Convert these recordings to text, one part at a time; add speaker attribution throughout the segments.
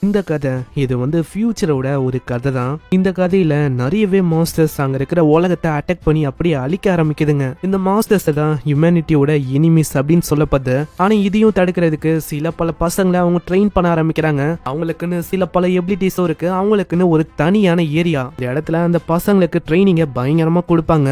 Speaker 1: இந்த கதை இது வந்து ஃபியூச்சரோட ஒரு கதை தான். இந்த கதையில நிறையவே மாஸ்டர்ஸ் அங்க இருக்கிற உலகத்தை அட்டாக் பண்ணி அப்படியே அழிக்க ஆரம்பிக்குதுங்க. இந்த மாஸ்டர்ஸ் தான் ஹியூமனிட்டியோட எனிமிஸ் அப்படின்னு சொல்லப்படுது. ஆனா இதையும் தடுக்கிறதுக்கு சில பல பசங்களை அவங்க ட்ரெயின் பண்ண ஆரம்பிக்கிறாங்க. அவங்களுக்குன்னு சில பல எபிலிட்டிஸும் இருக்கு. அவங்களுக்குன்னு ஒரு தனியான ஏரியா. இந்த இடத்துல அந்த பசங்களுக்கு ட்ரைனிங்க பயங்கரமா கொடுப்பாங்க.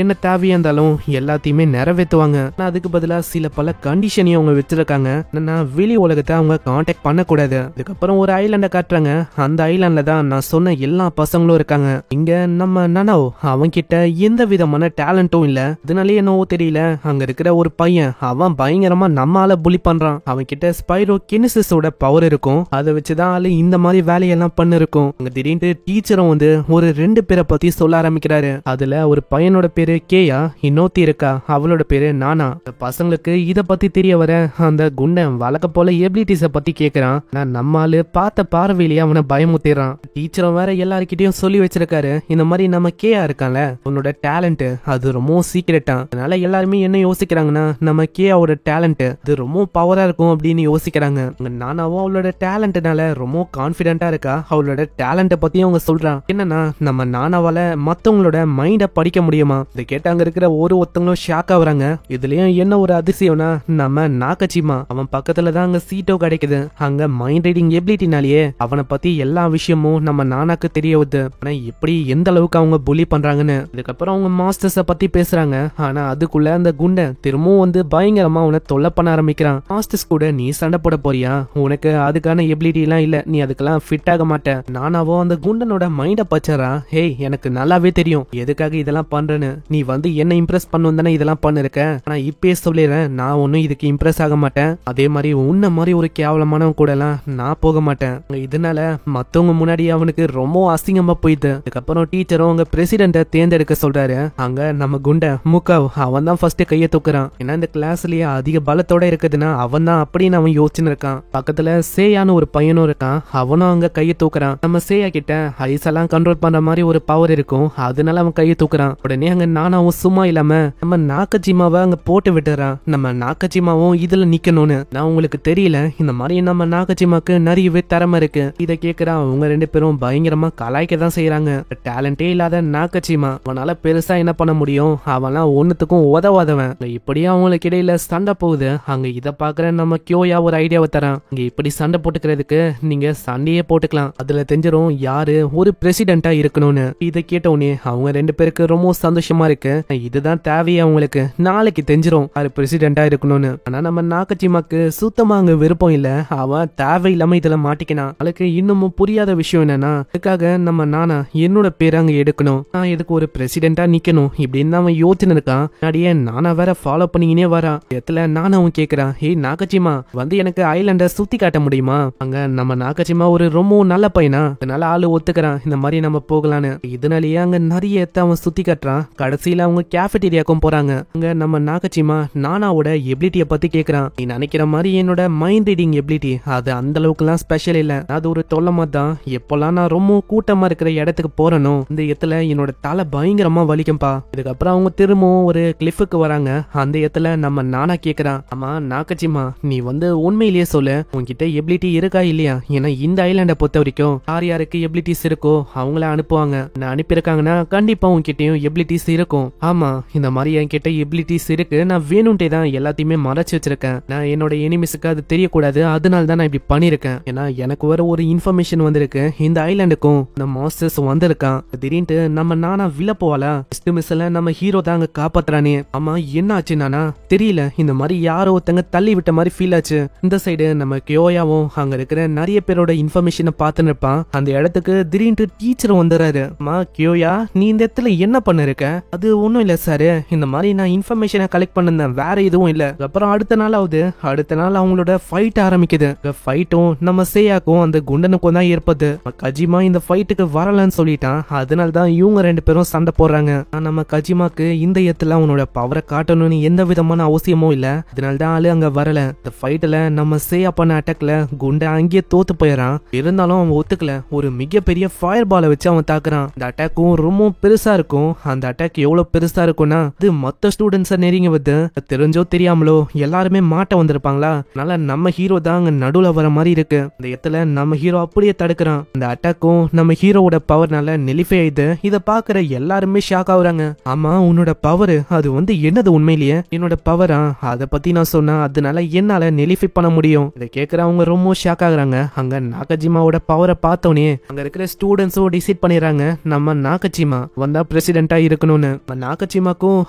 Speaker 1: என்ன தேவையா இருந்தாலும் எல்லாத்தையுமே நிறைவேற்றுவாங்க. அதுக்கு பதிலா சில பல கண்டிஷனையும் அவங்க வச்சிருக்காங்க. என்னன்னா வெளி உலகத்தை அவங்க கான்டாக்ட் பண்ணக்கூடாது. அதுக்கப்புறம் ஒரு ஐலாண்ட காட்டுறாங்க. அந்த ஐலாண்ட்ல தான் நான் சொன்ன எல்லா பசங்களும் இருக்காங்க. இங்க நம்ம நனோ அவன்கிட்ட எந்த விதமான டேலண்டும் இல்ல. அதனாலே என்னவோ தெரியல அங்க இருக்கிற ஒரு பையன் அவன் பயங்கரமா நம்மால புலி பண்றான். அவன் கிட்ட ஸ்பைரோ கினசிஸோட பவர் இருக்கும். அதை வச்சுதான் ஆளு இந்த மாதிரி வேலையெல்லாம் பண்ண இருக்கும். அங்க திடீர்னு டீச்சரும் வந்து ஒரு 2 பேரை பத்தி சொல்ல ஆரம்பிக்கிறாரு. அதுல ஒரு பையனோட பேரு கேயா, இன்னொருத்தி இருக்கா அவளோட பேரு நானா. பசங்களுக்கு இத பத்தி தெரிய வர அந்த குண்டன் வழக்க போல எபிலிட்டிஸ பத்தி கேக்குறான். நம்மால பார்த்த பார்வையிலேயே அவனை பயமுத்திடுறான். டீச்சரும் வேற எல்லார்கிட்டயும் சொல்லி வச்சிருக்காரு, இந்த மாதிரி நம்ம கேயா இருக்கான்ல அவனோட டேலண்ட் அது ரொம்ப சீக்கிரட்டா. அதனால எல்லாருமே என்ன யோசிக்கிறாங்கன்னா நம்ம கேயாவோட டேலண்ட் அது ரொம்ப பவரா இருக்கும் அப்படின்னு யோசிக்கிறாங்க. நானாவும் அவளோட டேலண்ட்னால ரொம்ப கான்பிடென்டா இருக்கா. அவளோட டேலண்ட பத்தியும் அவங்க சொல்றான். என்னன்னா நம்ம நானாவால மத்தவங்களோட மைண்ட படிக்க முடியுமா. இதை கேட்டு அங்க இருக்கிற ஒருத்தங்களும் ஷாக் ஆகுறாங்க. இதுலயும் என்ன ஒரு அதிசயம்னா நம்ம நாகச்சிமா அவன் பக்கத்துல தான் அங்க சீட்டோ கிடைக்குது. அங்க மைண்ட் ரீடிங் எபிலிட்டினாலேயே அவனை பத்தி எல்லா விஷயமும் நம்ம நானாக்கு தெரிய வருது. ஆனா எப்படி எந்த அளவுக்கு அவங்க புலி பண்றாங்கன்னு. இதுக்கப்புறம் அவங்க மாஸ்டர்ஸ பத்தி பேசுறாங்க. ஆனா அதுக்குள்ள அந்த குண்டன் திரும்பவும் வந்து பயங்கரமா அவனை தொல்லை பண்ண ஆரம்பிக்கிறான். மாஸ்டர்ஸ் கூட நீ சண்டை போட போறியா, உனக்கு அதுக்கான எபிலிட்டி எல்லாம் இல்ல, நீ அதுக்கெல்லாம் ஃபிட் ஆக மாட்ட. நானாவோ அந்த குண்டனோட மைண்ட பச்சறா. ஹே எனக்கு நல்லாவே தெரியும் எதுக்காக இதெல்லாம் பண்றேன்னு. நீ வந்து என்ன இம்ப்ரெஸ் பண்ணும் தானே இதெல்லாம் பண்ணிருக்க. ஆனா இப்பயே சொல்லிடுறேன் நான் ஒன்னும் இதுக்கு இம்ப்ரெஸ் ஆக மாட்டேன். அதே மாதிரி உன்ன மாதிரி ஒரு கேவலமானவன் கூட எல்லாம் நான் போக மாட்டேன். இதனால மத்தவங்க முன்னாடி அவனுக்கு ரொம்ப அசிங்கமா போயிடுது. அதுக்கப்புறம் டீச்சரும் அவங்க பிரசிடென்ட தேர்ந்தெடுக்க சொல்றாரு. அங்க நம்ம குண்ட முக்காவ் அவன் தான் ஃபர்ஸ்ட் கைய தூக்குறான். ஏன்னா இந்த கிளாஸ்லயே அதிக பலத்தோட இருக்குதுன்னா அவன் தான் அப்படின்னு அவன் யோசிச்சுன்னு இருக்கான். பக்கத்துல சேயான்னு ஒரு பையனும் இருக்கான். அவனும் அங்க கைய தூக்குறான். நம்ம சேயா கிட்ட ஐஸ் எல்லாம் கண்ட்ரோல் பண்ற மாதிரி ஒரு பவர் இருக்கும். அதனால அவன் கைய தூக்குறான். உடனே அங்க நானாவும் சும்மா இல்லாம நம்ம நாகஜிமாவை அங்க போட்டு விட்டுறான். நம்ம நாகஜிமாவும் இதுல நிக்கணும்னு. நான் உங்களுக்கு தெரியல இந்த மாதிரி நம்ம நாகஜிமாக்கு நிறையவே திறமை இருக்கு. இத கேக்குறான். அவங்க 2 பேரும் பயங்கரமா கலாய்க்க தான் செய்யறாங்க. டேலண்டே இல்லாத நாகஜிமா அவனால பெருசா என்ன பண்ண முடியும், அவன்லாம் ஒன்னுத்துக்கும் உதவாதவன். இப்படியே அவங்களுக்கு இடையில சண்டை போகுது. அங்க இத பாக்குற நம்ம கியோயா ஒரு ஐடியாவை தரான். இங்க இப்படி சண்டை போட்டுக்கிறதுக்கு நீங்க சண்டையே போட்டுக்கலாம், அதுல தெரிஞ்சிரும் யாரு ஒரு பிரசிடென்டா இருக்கணும்னு. இத கேட்ட உடனே அவங்க 2 பேருக்கு ரொம்ப சந்தோஷமா இருக்கு. இதுதான் தேவையே அவங்களுக்கு. நாளைக்கு தெரிஞ்சிரும் யாரு பிரசிடென்டா இருக்கணும்னு. ஆனா நம்ம நாகஜிமாக்கு சுத்தமா அங்க விருப்பம் இல்ல. அவன் தேவையில்லாம இதுல மாட்டிக்கினான். அவளுக்கு இன்னமும் புரியாத விஷயம் என்னன்னா அதுக்காக நம்ம நானா என்னோட பேரை அங்க எடுக்கணும், நான் இதுக்கு ஒரு பிரசிடென்டா நிக்கணும் இப்படின்னு அவன் யோசிச்சுன்னு இருக்கான். முன்னாடியே நானா வேற ஃபாலோ பண்ணிக்கினே வரான். இடத்துல நானாவும் கேக்குறான், ஹே நாகஜிமா வந்து எனக்கு ஐலாண்ட சுத்தி காட்ட முடியுமா. அங்க நம்ம நாகஜிமா ஒரு ரொம்ப நல்ல பையனா, அதனால ஆளு ஒத்துக்கிறான் இந்த மாதிரி நம்ம போகலான்னு. இதனாலேயே அங்க நிறைய அவன் சுத்தி காட்டுறான். கடைசியில அவங்க கேஃபெட்டீரியாக்கும் போறாங்க. அங்க நம்ம நாகஜிமா நானாவோட எபிலிட்டிய பத்தி கேக்குறான். நீ நினைக்கிற மாதிரி என்னோட மைண்ட் ரீடிங் எபிலிட்டி அது அந்த அளவுக்கு எல்லாம் ஸ்பெஷல் இல்ல, அது ஒரு தொல்லமா தான். எப்பெல்லாம் நான் ரொம்ப கூட்டமா இருக்கிற இடத்துக்கு போறனோ இந்த இடத்துல என்னோட தலை பயங்கரமா வலிக்கும்பா. இதுக்கப்புறம் அவங்க திரும்பவும் ஒரு கிளிஃபுக்கு வராங்க. அந்த இடத்துல நம்ம நானா கேக்குறான், ஆமா நாகஜிமா நீ வந்து உண்மையிலேயே சொல்லு உன்கிட்ட எபிலிட்டி இருக்கா இல்லையா. ஏன்னா இந்த ஐலாண்ட பொறுத்த வரைக்கும் யார் யாருக்கு எபிலிட்டிஸ் இருக்கோ அவங்கள அனுப்புவாங்க. நான் அனுப்பியிருக்காங்கன்னா கண்டிப்பா உன்கிட்டயும் எபிலிட்டிஸ் இருக்கும். ஆமா இந்த மாதிரி என்கிட்ட எபிலிட்டிஸ் இருக்கு, நான் வேணும்ட்டே தான் எல்லாத்தையுமே மறைச்சு வச்சிருக்கேன். நான் என்னோட எனிமிஸுக்கு அது தெரியக்கூடாது, அதனால தான் நான் இப்படி பண்ணிருக்கேன். ஏன்னா எனக்கு வேற ஒரு இன்ஃபர்மேஷன் வந்திருக்கு, இந்த ஐலாண்டுக்கும் இந்த மாஸ்டர்ஸ் வந்திருக்கான். திடீர்னு நம்ம நானா விழ போவாளா மிஸ்ல நம்ம ஹீரோ தான் அங்க காப்பாத்துறானே. ஆமா என்ன ஆச்சு நானா தெரியல, இந்த மாதிரி யாரோ ஒருத்தங்க தள்ளி விட்ட மாதிரி ஃபீல் ஆச்சு. இந்த சைடு நம்ம கியோயாவும் அங்க இருக்கிற நிறைய பேரோட இன்ஃபர்மேஷனை பார்த்துன்னு இருப்பான். அந்த இடத்துக்கு திடீர்னு டீச்சர் வந்துறாரு. அம்மா கியோயா நீ இந்த இடத்துல என்ன பண்ணிருக்க. அது ஒண்ணும் இல்ல சார், இந்த மாதிரி நான் இன்ஃபர்மேஷனை கலெக்ட் பண்ணேன், வேற எதுவும் இல்ல. அப்புறம் அடுத்த நாள் அவங்களோட ஃபைட் ஆரம்பிக்குது. ஃபைட்டும் நம்ம சேயாக்கும் அந்த குண்டனுக்கும் தான் ஏற்பது. கஜிமா இந்த ஃபைட்டுக்கு வரலன்னு சொல்லிட்டான். அதனால தான் இவங்க 2 பேரும் சண்டை போடுறாங்க. நம்ம கஜிமாக்கு இந்த இடத்துல அவனோட பவரை காட்டணும்னு எந்த விதமான அவசியமும் இல்ல, அதனால தான் ஆளு அங்க வரல. இந்த ஃபைட்ல நம்ம சேயா பண்ண அட்டாக்ல குண்ட அங்கேயே தோத்து போயிடறான். இருந்தாலும் அவன் ஒத்துக்கல. ஒரு மிகப்பெரிய ஃபயர் பாலை வச்சு அவன் தாக்குறான். இந்த அட்டாக்கும் ரொம்ப பெருசா இருக்கும். அந்த அட்டாக் எவ்வளவு பெருசா இருக்கும்னா அது மத்த ஸ்டூடெண்ட்ஸ நெருங்கி வந்து தெரிஞ்சோ தெரியாமலோ எல்லாருமே மாட்ட வந்திருப்பாங்களா. அதனால நம்ம ஹீரோ தான் அங்க நடுவுல வர மாதிரி இருக்கு. இந்த இடத்துல நம்ம ஹீரோ அப்படியே தடுக்கிறான். அந்த அட்டாக்கும் நம்ம ஹீரோவோட பவர்னால நெலிஃபை ஆயிடுது. இத பாக்குற எல்லாருமே ஷாக் ஆகுறாங்க. ஆமா, உன்னோட பவர் அது என்னது உண்மையிலேயே என்னோட பவரா? அத பத்தி நான் சொன்னா அதனால என்னால நெலிஃபை பண்ண முடியும். இதை கேட்கறவங்க ரொம்ப ஷாக் ஆகுறாங்க. அங்க நாகஜிமாவோட பவரை பார்த்தோன்னே அங்க இருக்கிற ஸ்டூடெண்ட்ஸும் டிசைட் பண்ணிடுறாங்க நம்ம நாகஜிமா வந்தா பிரசிடென்டா இருக்கணும்னு. நாகஜிமாக்கும்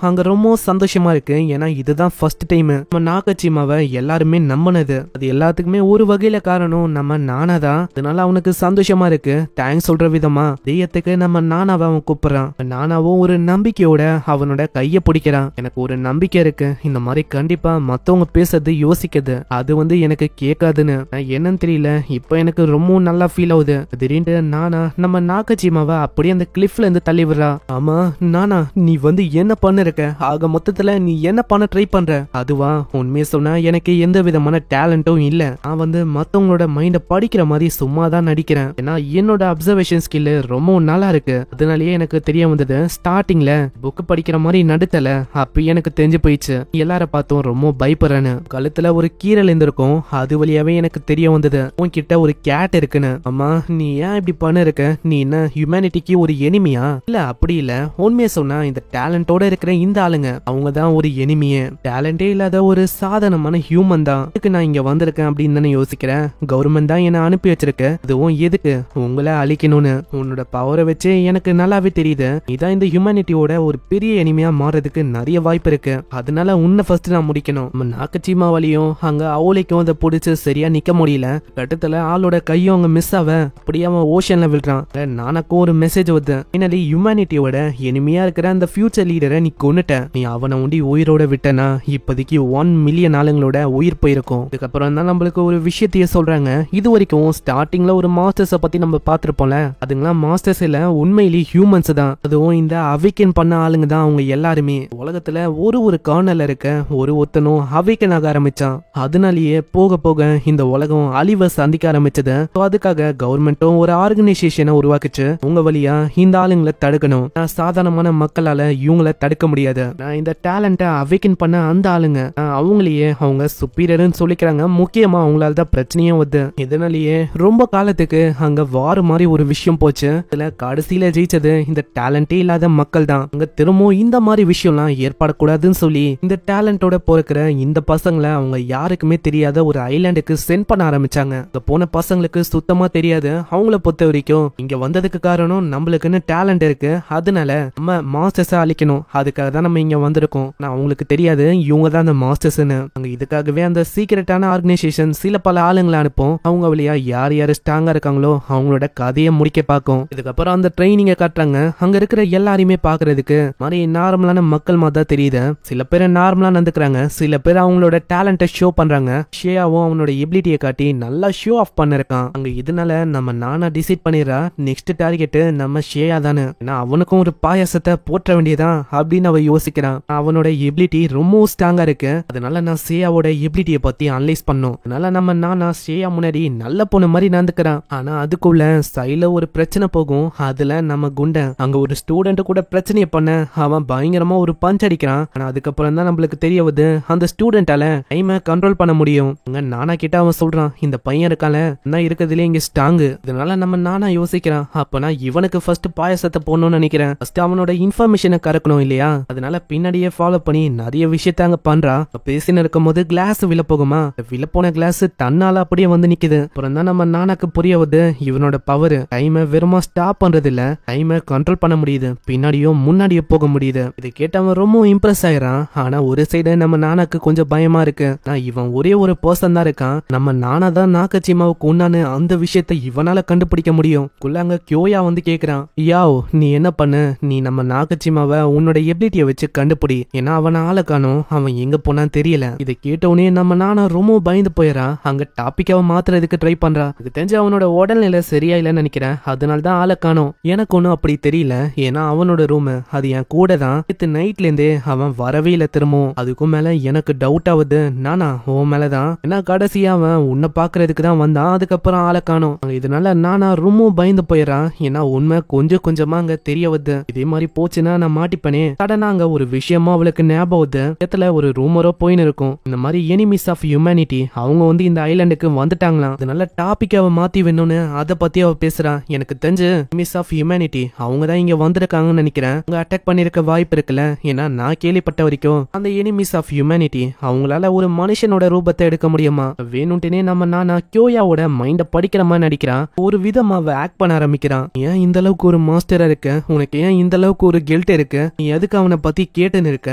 Speaker 1: அங்க ரொம்ப சந்தோஷமா இருக்கு. ஏன்னா இதுதான் ஃபர்ஸ்ட் டைம் நம்ம நாகஜிமாவை எல்லாருமே நம்பினது. அது எல்லாத்துக்குமே ஒரு வகையில காரணம் நம்ம நானா தான். அதனால அவனுக்கு சந்தோஷமா இருக்கு. தேங்க்ஸ் சொல்ற விதமா தெய்யத்துக்கு நம்ம நானாவை அவன் கூப்பிடுறான். நானாவும் ஒரு நம்பிக்கையோட அவனோட கைய பிடிக்கிறான். எனக்கு ஒரு நம்பிக்கை இருக்கு, இந்த மாதிரி கண்டிப்பா மத்தவங்க பேசுறது யோசிக்குது அது எனக்கு கேட்காதுன்னு. என்னன்னு தெரியல, இப்ப எனக்கு ரொம்ப நல்லா ஃபீல் ஆகுது. திடீர்னு நானா நம்ம நாகஜிமாவை அப்படியே அந்த கிளிஃப்ல இருந்து தள்ளி விடுறா. ஆமா நானா, நீ என்ன பண்ண இருக்க? ஆக மொத்தத்துல நீ என்ன பண்ண ட்ரை பண்ற? அதுவா, உண்மையை சொன்னா எனக்கு எந்த விதமான டேலண்டும் இல்ல. நான் மத்தவங்களோட மைண்ட படிக்கிற மாதிரி சும்மா தான் நடிக்கிறேன். ஏன்னா என்னோட அப்சர்வேஷன் ஸ்கில் ரொம்ப நல்லா இருக்கு. அதனாலயே எனக்கு தெரிய வந்தது. ஸ்டார்டிங்ல புக் படிக்கிற மாதிரி நடுத்தல, அப்ப எனக்கு தெரிஞ்சு போயிடுச்சு எல்லார பார்த்தும் ரொம்ப பயப்படுறேன்னு. கழுத்துல ஒரு கீரல் இருந்திருக்கும், அது வழியாவே எனக்கு தெரிய வந்தது உன்கிட்ட ஒரு கேட் இருக்குன்னு. அம்மா, நீ ஏன் இப்படி பண்ண இருக்க? நீ என்ன ஹியூமனிட்டிக்கு ஒரு எனிமியா? இல்ல அப்படி இல்ல, உண்மையை சொன்னா இந்த டேலண்டோட இருக்கிற இந்த ஆளுங்க அவங்க தான் ஒரு எனிமியே. டேலண்டே இல்லாத ஒரு சாதாரணமான ஹியூமன் தான். இதுக்கு நான் இங்க வந்திருக்கேன் அப்படின்னு தானே யோசிக்கிறேன். கவர்மெண்ட் தான் என்ன அனுப்பி வச்சிருக்கு. அதுவும் எதுக்கு? உங்களை அழிக்கணும்னு. உன்னோட பவரை வச்சு எனக்கு நல்லாவே தெரியுது இதான் இந்த ஹியூமனிட்டியோட ஒரு பெரிய எனிமியா மாறதுக்கு நிறைய வாய்ப்பு இருக்கு. அதனால உன்னை ஃபர்ஸ்ட் நான் முடிக்கணும். நம்ம நாகஜிமா வழியும் அங்க அவளைக்கும் அதை பிடிச்சு சரியா நிக்க முடியல. கட்டத்துல ஆளோட கையும் அங்க மிஸ் ஆவ அப்படியே அவன் ஓஷன்ல விழுறான். நானக்கும் ஒரு மெசேஜ் வருது. பின்னாடி ஹியூமனிட்டியோட எனிமியா இருக்கிற அந்த ஃபியூச்சர் லீடரை நீ கொன்னுட்ட. நீ அவனை உண்டி உயிரோட விட்டனா இப்போதைக்கு 1 மில்லியன் ஆளுங்களோட உயிர் போயிருக்கும். இதுக்கப்புறம் தான் நம்மளுக்கு ஒரு விஷயத்தையே சொல்றாங்க. இது வரைக்கும் ஸ்டார்டிங்ல ஒரு மாஸ்டர்ஸை பத்தி நம்ம பார்த்திருப்போம்ல, அதுங்களாம் மாஸ்டர்ஸ் இல்ல, உண்மையிலேயே ஹியூமன்ஸ் தான். அதுவும் இந்த அவிக்கன் பண்ண ஆளுங்க தான் அவங்க எல்லாருமே. உலகத்துல ஒரு கார்னர்ல இருக்க ஒருத்தனும் அவிக்கன் ஆக ஆரம்பிச்சான். அதனாலேயே போக போக இந்த உலகம் அழிவை சந்திக்க ஆரம்பிச்சது. அதுக்காக கவர்மெண்ட்டும் ஒரு ஆர்கனைசேஷனை உருவாக்குச்சு. உங்க வழியா இந்த ஆளுங்களை தடுக்கணும். சாதாரணமான மக்களால இவங்களை தடுக்க முடியாது. நான் இந்த டேலண்ட்டை அவிக்கன் பண்ண அந்த ஆளுங்க அவங்களையே அவங்க சுப்பீரியர்னு சொல்லிக்கிறாங்க. முக்கியமா அவங்களால தான் பிரச்சனையும் வருது. இதனாலேயே ரொம்ப காலத்துக்கு அங்க வார மாதிரி ஒரு விஷயம் போச்சு. இதுல கடைசியில ஜெயிச்சது இந்த டேலண்டே இல்லாத மக்கள் தான். அங்க திரும்பவும் இந்த மாதிரி விஷயம்லாம் ஏற்படக்கூடாதுன்னு சொல்லி இந்த டேலண்டோட போறக்கிற இந்த பசங்களை அவங்க யாருக்குமே தெரியாத ஒரு ஐலாண்டுக்கு சென்ட் பண்ண ஆரம்பிச்சாங்க. அங்க போன பசங்களுக்கு சுத்தமா தெரியாது. அவங்கள பொறுத்த வரைக்கும் இங்க வந்ததுக்கு காரணம் நம்மளுக்குன்னு டேலண்ட் இருக்கு, அதனால நம்ம மாஸ்டர்ஸ் அழிக்கணும், அதுக்காக தான் நம்ம இங்க வந்திருக்கோம். நான் அவங்களுக்கு தெரியாது இவங்க தான் அந்த மாஸ்டர்ஸ்னு. அங்க இதுக்காகவே அந்த சீக்கிரட்டான ஆர்கனைசேஷன் சில பல ஆளுங்களை அனுப்பும். அவங்க வழியா யார் யாரு ஸ்ட்ராங்கா இருக்காங்களோ அவங்களோட கதையை முடிக்க பார்க்கும். இதுக்கப்புறம் அந்த ட்ரைனிங்க காட்டுறாங்க. அங்க இருக்கிற எல்லாரையுமே பாக்குறதுக்கு மாதிரி நார்மலான மக்கள் மாதிரி தான் தெரியுது. சில பேர் நார்மலா நடந்துக்கிறாங்க, சில பேர் அவங்களோட டேலண்ட்டை ஷோ பண்றாங்க. ஷேயாவும் அவனோட எபிலிட்டியை காட்டி நல்லா ஷோ ஆஃப் பண்ணிருக்கான். அங்க இதனால நம்ம நானா டிசைட் பண்ணிடுறா நெக்ஸ்ட் டார்கெட் நம்ம ஷேயா தானே. ஏன்னா அவனுக்கும் ஒரு பாயாசத்தை போற்ற வேண்டியதான் அப்படின்னு அவ யோசிக்கிறான். அவனோட எபிலிட்டி ரொம்ப ஸ்ட்ராங்கா இருக்கு, அதனால நான் ஷேயாவோட எபிலிட்டியை பத்தி அனலைஸ் பண்ணும். அதனால நம்ம நானா ஷேயா முன்னாடி நல்ல பொண்ணு மாதிரி நடந்துக்கிறான். ஆனா அதுக்குள்ள சைல ஒரு பிரச்சனை போகும். அதுல நம்ம குண்டன் அங்க ஒரு ஸ்டூடெண்ட் கூட பிரச்சனையை பண்ண அவன் பயங்கரமா ஒரு பஞ்ச் அடிக்கிறான். ஆனா அதுக்கப்புறம் தான் நம்மளுக்கு தெரிய வருது அந்த ஸ்டூடெண்டால டைமை கண்ட்ரோல் பண்ண முடியும். அங்க நானா கிட்ட அவன் சொல்றான், இந்த பையன் இருக்கால என்ன இருக்கிறதுல இங்க ஸ்ட்ராங்கு. இதனால நம்ம நானா யோசிக்கிறான், அப்பனா இவனுக்கு ஃபர்ஸ்ட் பாயசத்தை போடணும்னு நினைக்கிறேன். ஃபர்ஸ்ட் அவனோட இன்ஃபர்மேஷனை கறக்கணும் இல்லையா, அதனால பின்னாடியே ஃபாலோ பண்ணி நிறைய விஷயத்த அங்க பண்றா. பேசின்னு இருக்கும் போது கிளாஸ் விழ போகுமா, விழப்போன கிளாஸ் தன்னால அப்படியே வந்து நிக்குது. அப்புறம் தான் நம்ம நானாக்கு புரிய வருது இவனோட பவர் டைமை வெறுமா ஸ்டாப் பண்றது இல்ல, டைமை கண்ட்ரோல் பண்ண முடியுது, பின்னாடியும் முன்னாடியே போக முடியுது. இதை கேட்டவன் ரொம்ப இம்ப்ரெஸ் ஆயிரான். ஆனா ஒரு சைடு நம்ம நானாக்கு கொஞ்சம் பயமா இருக்கு. இவன் ஒரே ஒரு பர்சன் தான் இருக்கான், நம்ம நானா தான் நாகஜிமாவுக்கு உண்டான அந்த விஷயத்தை இவனால கண்டுபிடிக்க முடியும். அங்க கியோயா வந்து கேக்குறான், யாவ் நீ என்ன பண்ணு, நீ நம்ம நாகஜிமாவை உன்னோட எபிலிட்டியை வச்சு கண்டுபிடி, ஏன்னா அவன் ஆளை காணும், அவன் எங்க போனான்னு தெரியல. இதை கேட்டவுடனே நம்ம நானா ரொம்ப பயந்து போயிடறான். அங்க டாபிக்காவை மாத்துறதுக்கு ட்ரை பண்றா. இது தெரிஞ்சு அவனோட உடல்நிலை சரியா இல்லைன்னு நினைக்கிறேன், அதனால தான் ஆளை காணும். எனக்கு ஒன்னும் அப்படி தெரியல, ஏன்னா அவனோட ரூம் அது என் கூட தான். நேத்து நைட்ல இருந்தே அவன் வரவே இல்ல திரும்பவும். அதுக்கும் மேல எனக்கு டவுட் ஆகுது நானா உன் மேலதான், ஏன்னா கடைசியா அவன் உன்னை பாக்குறதுக்கு தான் வந்தான், அதுக்கப்புறம் ஆளை காணும். இதனால நானா ரொம்ப பயந்து போயிடறான். ஏன்னா உண்மை கொஞ்சம் கொஞ்சமா அங்க தெரிய வருது. இதே மாதிரி போச்சுன்னா நான் மாட்டிப்பனே. சடனா அங்க ஒரு விஷயமா அவளுக்கு ஞாபகம் வருது. இடத்துல ஒரு ரூமரோ போயின்னு இருக்கும், இந்த மாதிரி எனிமிஸ் ஆஃப் ஹியூமனிட்டி அவங்க இந்த ஐலாண்டுக்கு வந்துட்டாங்களாம். அதனால டாபிக் அவ மாத்தி வேணும்னு அதை பத்தி அவ பேசுறான். எனக்கு தெரிஞ்சு எனிமீஸ் ஆஃப் ஹியூமனிட்டி அவங்க தான் இங்க வந்திருக்காங்கன்னு நினைக்கிறேன். அவங்க அட்டாக் பண்ணிருக்க வாய்ப்பு இருக்குல்ல. ஏன்னா நான் கேள்விப்பட்ட வரைக்கும் அந்த எனிமீஸ் ஆஃப் ஹியூமனிட்டி அவங்களால ஒரு மனுஷனோட ரூபத்தை எடுக்க முடியுமா? வேணும்ட்டே நம்ம நானா கியோயாவோட மைண்ட படிக்கிற மாதிரி நடிக்கிறான். ஒரு விதமா அவ ஆக்ட் பண்ண ஆரம்பிக்கிறான். ஏன் இந்த அளவுக்கு ஒரு மாஸ்டரா இருக்க? உனக்கு ஏன் இந்த அளவுக்கு ஒரு கில்ட் இருக்கு? நீ எதுக்கு அவனை பத்தி கேட்டுன்னு இருக்க?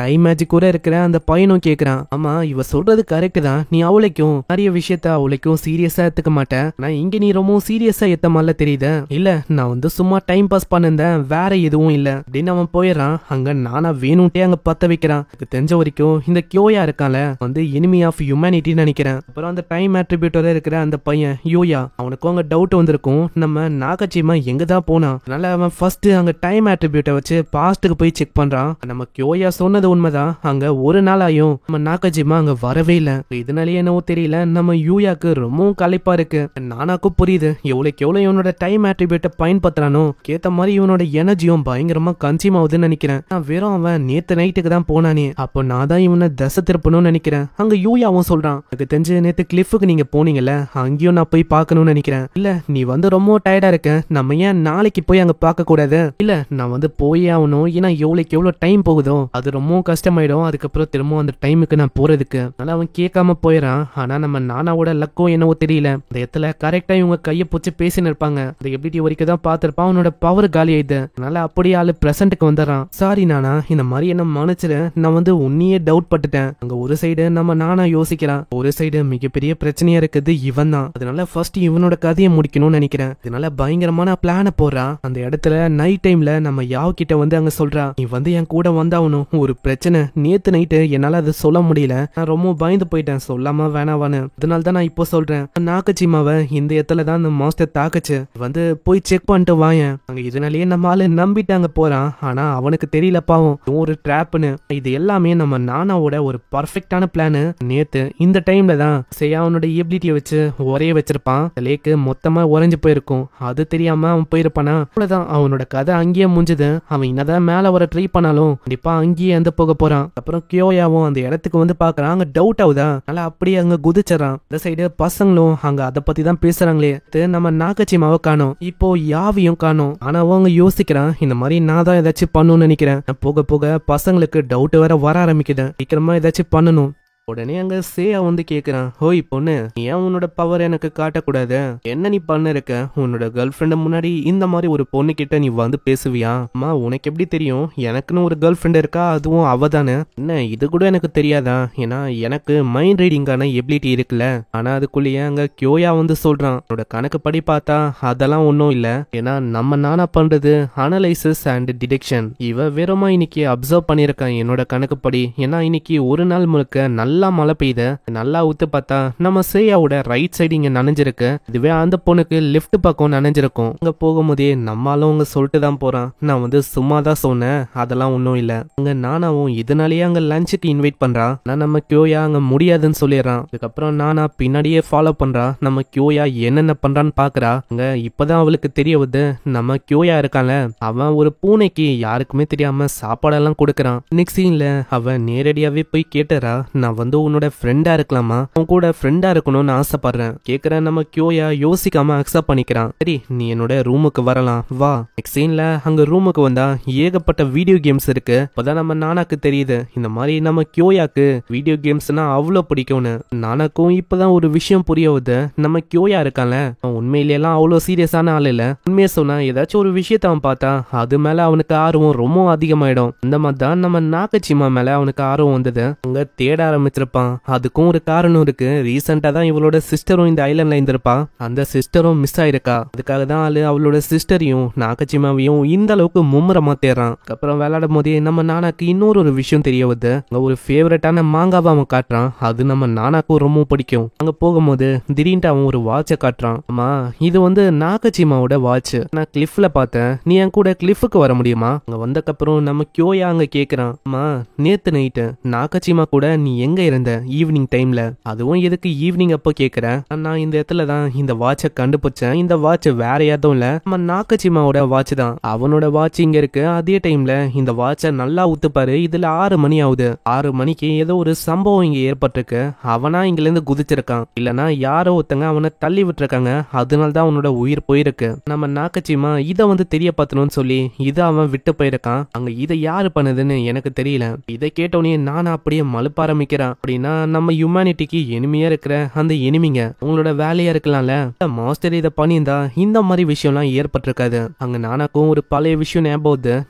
Speaker 1: டைம் மேஜிக் கூட இருக்கிற அந்த பையனும் கேக்குறான். ஆமா, இவ சொல்றது கரெக்ட் தான். நீ அவளைக்கும் நிறைய விஷயத்த அவளைக்கும் சீரியஸா எடுத்துக்க மாட்டேன். நான் இங்க நீ ரொம்ப சீரியஸா ஏத்த மாதிரில தெரியுது. இல்ல, நான் வந்து சும்மா டைம் பாஸ் பண்ணிருந்தேன், வேற எதுவும் இல்ல அப்படின்னு அவன் போயிடறான். அங்க நானா வேணும்ட்டே அங்க பத்த வைக்கிறான். எனக்கு தெரிஞ்ச வரைக்கும் இந்த கியோயா இருக்கான்ல வந்து எனிமி ஆஃப் ஹியூமனிட்டி நினைக்கிறேன். அப்புறம் அந்த டைம் ஆட்ரிபியூட்டோட இருக்கிற அந்த பையன் யோயா, அவனுக்கும் அங்க டவுட் வந்திருக்கும், நம்ம நாகச்சிமா எங்க தான் போனான். அதனால அவன் ஃபர்ஸ்ட் அங்க டைம் ஆட்ரிபியூட்டை வச்சு பாஸ்ட்டுக்கு போய் செக் பண்றான். நம்ம கியோயா சொன்னது உண்மைதான். அங்க ஒரு நாளாயும் நம்ம நாகஜிமா அங்க வரவே இல்ல. இதனாலேயே என்னவோ தெரியல, நம்ம யூயாக்கு ரொம்பவும் களைப்பா இருக்கு. நானாக்கும் புரியுது எவ்வளவுக்கு எவ்வளவு இவனோட டைம் ஆட்ரிபியூட்டை பயன்படுத்துறானோ கேத்த மாதிரி இவனோட எனர்ஜியும் பயங்கரமா கன்சியூம் ஆகுதுன்னு நினைக்கிறேன். நான் வெறும் அவன் நேத்து நைட்டுக்கு தான் போனானே, அப்போ நான் தான் இவனை தசை திருப்பணும்னு நினைக்கிறேன். அங்க யூயாவும் சொல்றான், எனக்கு தெரிஞ்சு நேத்து கிளிஃபுக்கு நீங்க போனீங்கல்ல, அங்கேயும் நான் போய் பார்க்கணும்னு நினைக்கிறேன். இல்ல, நீ வந்து ரொம்ப டயர்டா இருக்க, நம்ம ஏன் நாளைக்கு போய் அங்க பார்க்க கூடாது? இல்ல, நான் வந்து போயே ஆகணும். ஏன்னா எவ்வளவுக்கு எவ்வளவு டைம் போகுதோ அது ரொம்ப கஷ்டமாயிடும். அதுக்கப்புறம் திரும்ப அந்த டைமுக்கு நான் போறதுக்கு. அதனால அவன் கேட்காம போயிடறான். ஆனா நம்ம நானாவோட லக்கோ என்னவோ தெரியல, இந்த இடத்துல கரெக்டா இவங்க கையை பிடிச்சி பேசின்னு இருப்பாங்க. இந்த எபிலிட்டி வரைக்கும் தான் பார்த்திருப்பான். அவனோட பவர் காலி ஆயிடுது. அதனால அப்படியே ஆளு பிரசன்ட்டுக்கு வந்துடுறான். சாரி நானா, இந்த மாதிரி என்ன மன்னிச்சிரு, நான் வந்து உன்னையே டவுட் பட்டுட்டேன். அங்க ஒரு சைடு நம்ம நானா யோசிக்கிறான், ஒரு சைடு மிகப்பெரிய பிரச்சனையா இருக்குது இவன் தான். அதனால ஃபர்ஸ்ட் இவனோட கதையை முடிக்கணும்னு நினைக்கிறேன். இதனால பயங்கரமான பிளான போடுறான். அந்த இடத்துல நைட் டைம்ல நம்ம யாவ் கிட்ட வந்து அங்க சொல்றா, நீ வந்து என் கூட வந்தாவணும், ஒரு பிரச்சனை நேத்து நைட்டு என்னால அதை சொல்ல முடியல, நான் ரொம்ப பயந்து போயிட்டேன், சொல்லாம வேணாவான்னு. அதனால தான் நான் இப்போ சொல்றேன், நாகச்சிமாவை இந்த இடத்துல தான் அந்த மாஸ்டர் தாக்குச்சு, வந்து போய் செக் பண்ணிட்டு வாயேன். அங்க இதனாலேயே நம்ம ஆளு நம்பிட்டாங்க போறான். ஆனா அவனுக்கு தெரியல பாவம் ஒரு ட்ராப்னு. இது எல்லாமே நம்ம நானாவோட ஒரு பர்ஃபெக்டான பிளானு. நேத்து இந்த டைம்ல தான் செய்யா அவனோட எபிலிட்டியை வச்சு ஒரே வச்சிருப்பான். லேக்கு மொத்தமா உறைஞ்சு போயிருக்கும். அது தெரியாம அவன் போயிருப்பானா. அவ்வளவுதான், அவனோட கதை அங்கேயே முடிஞ்சது. அவன் என்னதான் மேல வர ட்ரை பண்ணாலும் கண்டிப்பா அங்கேயே அந்த போக போறான். அப்புறம் கியோயாவும் அந்த இடத்துக்கு வந்து பாக்குறான். அங்க டவுட் ஆகுதா, அதனால அப்படியே அங்க குதிச்சிடறான். இந்த சைடு பசங்களும் அங்க அதை பத்தி தான் பேசுறாங்களே. நம்ம நாகச்சிமாவை காணோம், இப்போ யாவையும் காணோம். ஆனா அவங்க யோசிக்கிறான், இந்த மாதிரி நான் தான் ஏதாச்சும் பண்ணணும்னு நினைக்கிறேன். போக போக பசங்களுக்கு டவுட் வேற வர ஆரம்பிக்குது, சீக்கிரமா ஏதாச்சும் பண்ணணும். உடனே அங்க சேயா வந்து கேக்குறான், ஹோய் பொண்ணு, ஏன் உன்னோட பவர் எனக்கு காட்டக்கூடாது? என்ன நீ பண்ண இருக்க? உன்னோட கேர்ள் ஃப்ரெண்ட் முன்னாடி இந்த மாதிரி ஒரு பொண்ணு கிட்ட நீ வந்து பேசுவியா? அம்மா, உனக்கு எப்படி தெரியும் எனக்குன்னு ஒரு கேர்ள் ஃப்ரெண்ட் இருக்கா? அதுவும் அவ தானே. என்ன இது கூட எனக்கு தெரியாதா? ஏன்னா எனக்கு மைண்ட் ரீடிங்கான எபிலிட்டி இருக்குல்ல. ஆனா அதுக்குள்ளேயே அங்க கியோயா வந்து சொல்றான், உன்னோட கணக்கு படி பார்த்தா அதெல்லாம் ஒன்னும் இல்ல. ஏன்னா நம்ம நானா பண்றது அனலைசிஸ் அண்ட் டிடெக்ஷன். இவ வெறுமா இன்னைக்கு அப்சர்வ் பண்ணிருக்கான் என்னோட கணக்குப்படி. ஏன்னா இன்னைக்கு ஒரு நாள் முழுக்க நல்லா மழை பெய்யுது. நல்லா ஊத்து பார்த்தா நம்ம சேயாவோட ரைட் சைடு இங்க நனைஞ்சிருக்கு. இதுவே அந்த பொண்ணுக்கு லெஃப்ட் பக்கம் நனைஞ்சிருக்கும். அங்க போகும்போதே நம்மளும் அங்க சொல்லிட்டு தான் போறான், நான் வந்து சும்மா தான் சொன்னேன், அதெல்லாம் ஒன்னும் இல்ல. அங்க நானாவும் இதனாலேயே அங்க லஞ்சுக்கு இன்வைட் பண்றான். ஆனா நம்ம கியோயா அங்க முடியாதுன்னு சொல்லிடுறான். அதுக்கப்புறம் நானா பின்னாடியே ஃபாலோ பண்றா. நம்ம கியோயா என்னென்ன பண்றான்னு பாக்குறா. அங்க இப்பதான் அவளுக்கு தெரிய வருது, நம்ம கியோயா இருக்கான்ல, அவன் ஒரு பூனைக்கு யாருக்குமே தெரியாம சாப்பாடெல்லாம் கொடுக்கறான். நெக்ஸ்ட் சீன்ல அவன் நேரடியாவே போய் கேட்டுறா, நான் வந்து உன்னோட ஃப்ரெண்டா இருக்கலாமா? அவன் கூட ஃப்ரெண்டா இருக்கணும்னு ஆசைப்படுறேன். கேக்குற நம்ம கியோயா யோசிக்காம அக்செப்ட் பண்ணிக்கிறான். சரி, நீ என்னோட ரூமுக்கு வரலாம் வா. நெக்ஸ்ட் சீன்ல அங்க ரூமுக்கு வந்தா ஏகப்பட்ட வீடியோ கேம்ஸ் இருக்கு. அப்பதான் நம்ம நானாக்கு தெரியுது, இந்த மாதிரி நம்ம கியோயாக்கு வீடியோ கேம்ஸ்னா அவ்வளவு பிடிக்கும்னு. நானாக்கும் இப்பதான் ஒரு விஷயம் புரிய வருது, நம்ம கியோயா இருக்கான்ல, அவன் உண்மையிலேயெல்லாம் அவ்வளவு சீரியஸான ஆள் இல்ல. உண்மையை சொன்னா ஏதாச்சும் ஒரு விஷயத்த அவன் பார்த்தா அது மேல அவனுக்கு ஆர்வம் ரொம்ப அதிகமாயிடும். அந்த மாதிரி தான் நம்ம நாகச்சிமா மேல அவனுக்கு ஆர்வம் வந்தது. அங்க தேட ஆரம்பிச்சிருப்பான். அதுக்கும் ஒரு காரணம் இருக்கு. ரீசெண்டா தான் இவளோட சிஸ்டரும் இந்த ஐலண்ட்ல இருந்திருப்பா. அந்த சிஸ்டரும் மிஸ் ஆயிருக்கா. அதுக்காக தான் அவளோட சிஸ்டரையும் நாகச்சிமாவையும் இந்த அளவுக்கு மும்முரமா தேடுறான். அப்புறம் விளையாடும் போதே நம்ம நானாக்கு இன்னொரு விஷயம் தெரிய வருது. அங்க ஒரு ஃபேவரட்டான மாங்காவை அவன் காட்டுறான். அது நம்ம நானாக்கும் ரொம்ப பிடிக்கும். அங்க போகும்போது திடீர்னு அவன் ஒரு வாட்சை காட்டுறான். அம்மா, இது வந்து நாகச்சிமாவோட வாட்ச். நான் கிளிஃப்ல பார்த்தேன், நீ என் கூட கிளிஃபுக்கு வர முடியுமா? அங்க வந்தக்கப்புறம் நம்ம கியோயா அங்க கேக்குறான், அம்மா நேத்து நைட்டு நாகச்சிமா கூட நீ எங்க இருந்தேன் ஈவினிங் டைம்ல. அதுவும் எதுக்கு ஈவினிங் அப்போ கேக்குறேன், நான் இந்த இடத்துல தான் இந்த வாட்சை கண்டுபிடிச்சேன். இந்த வாட்ச் வேற யாரும் இல்ல, நம்ம நாக்கச்சிமாவோட வாட்ச் தான். அவனோட வாட்ச் இங்க இருக்கு. அதே டைம்ல இந்த வாட்சை நல்லா உத்துப்பாரு. இதுல 6 மணி ஆகுது. 6 மணிக்கு ஏதோ ஒரு சம்பவம் இங்க ஏற்பட்டிருக்கு. அவனா இங்க இருந்து குதிச்சிருக்கான், இல்லனா யாரோ ஒருத்தங்க அவனை தள்ளி விட்டுருக்காங்க. அதனாலதான் அவனோட உயிர் போயிருக்கு. நம்ம நாக்கச்சிமா இதை வந்து தெரியப்படுத்தணும்னு சொல்லி இதை அவன் விட்டு போயிருக்கான். அங்க இதை யாரு பண்ணதுன்னு எனக்கு தெரியல. இதை கேட்டோன்னே நானும் அப்படியே மழுப்ப ஆரம்பிக்கிறேன். அப்படின்னா நம்ம ஹியூமனிட்டிக்கு எனிமையா இருக்கிற அந்த எனிமிங்க உங்களோட வேலையா இருக்கலாம்ல. மாஸ்டர் இதை பண்ணியிருந்தா இந்த மாதிரி விஷயம்லாம் ஏற்பட்டிருக்காது. அங்க நானாக்கும் ஒரு பழைய விஷயம் ஞாபகம்.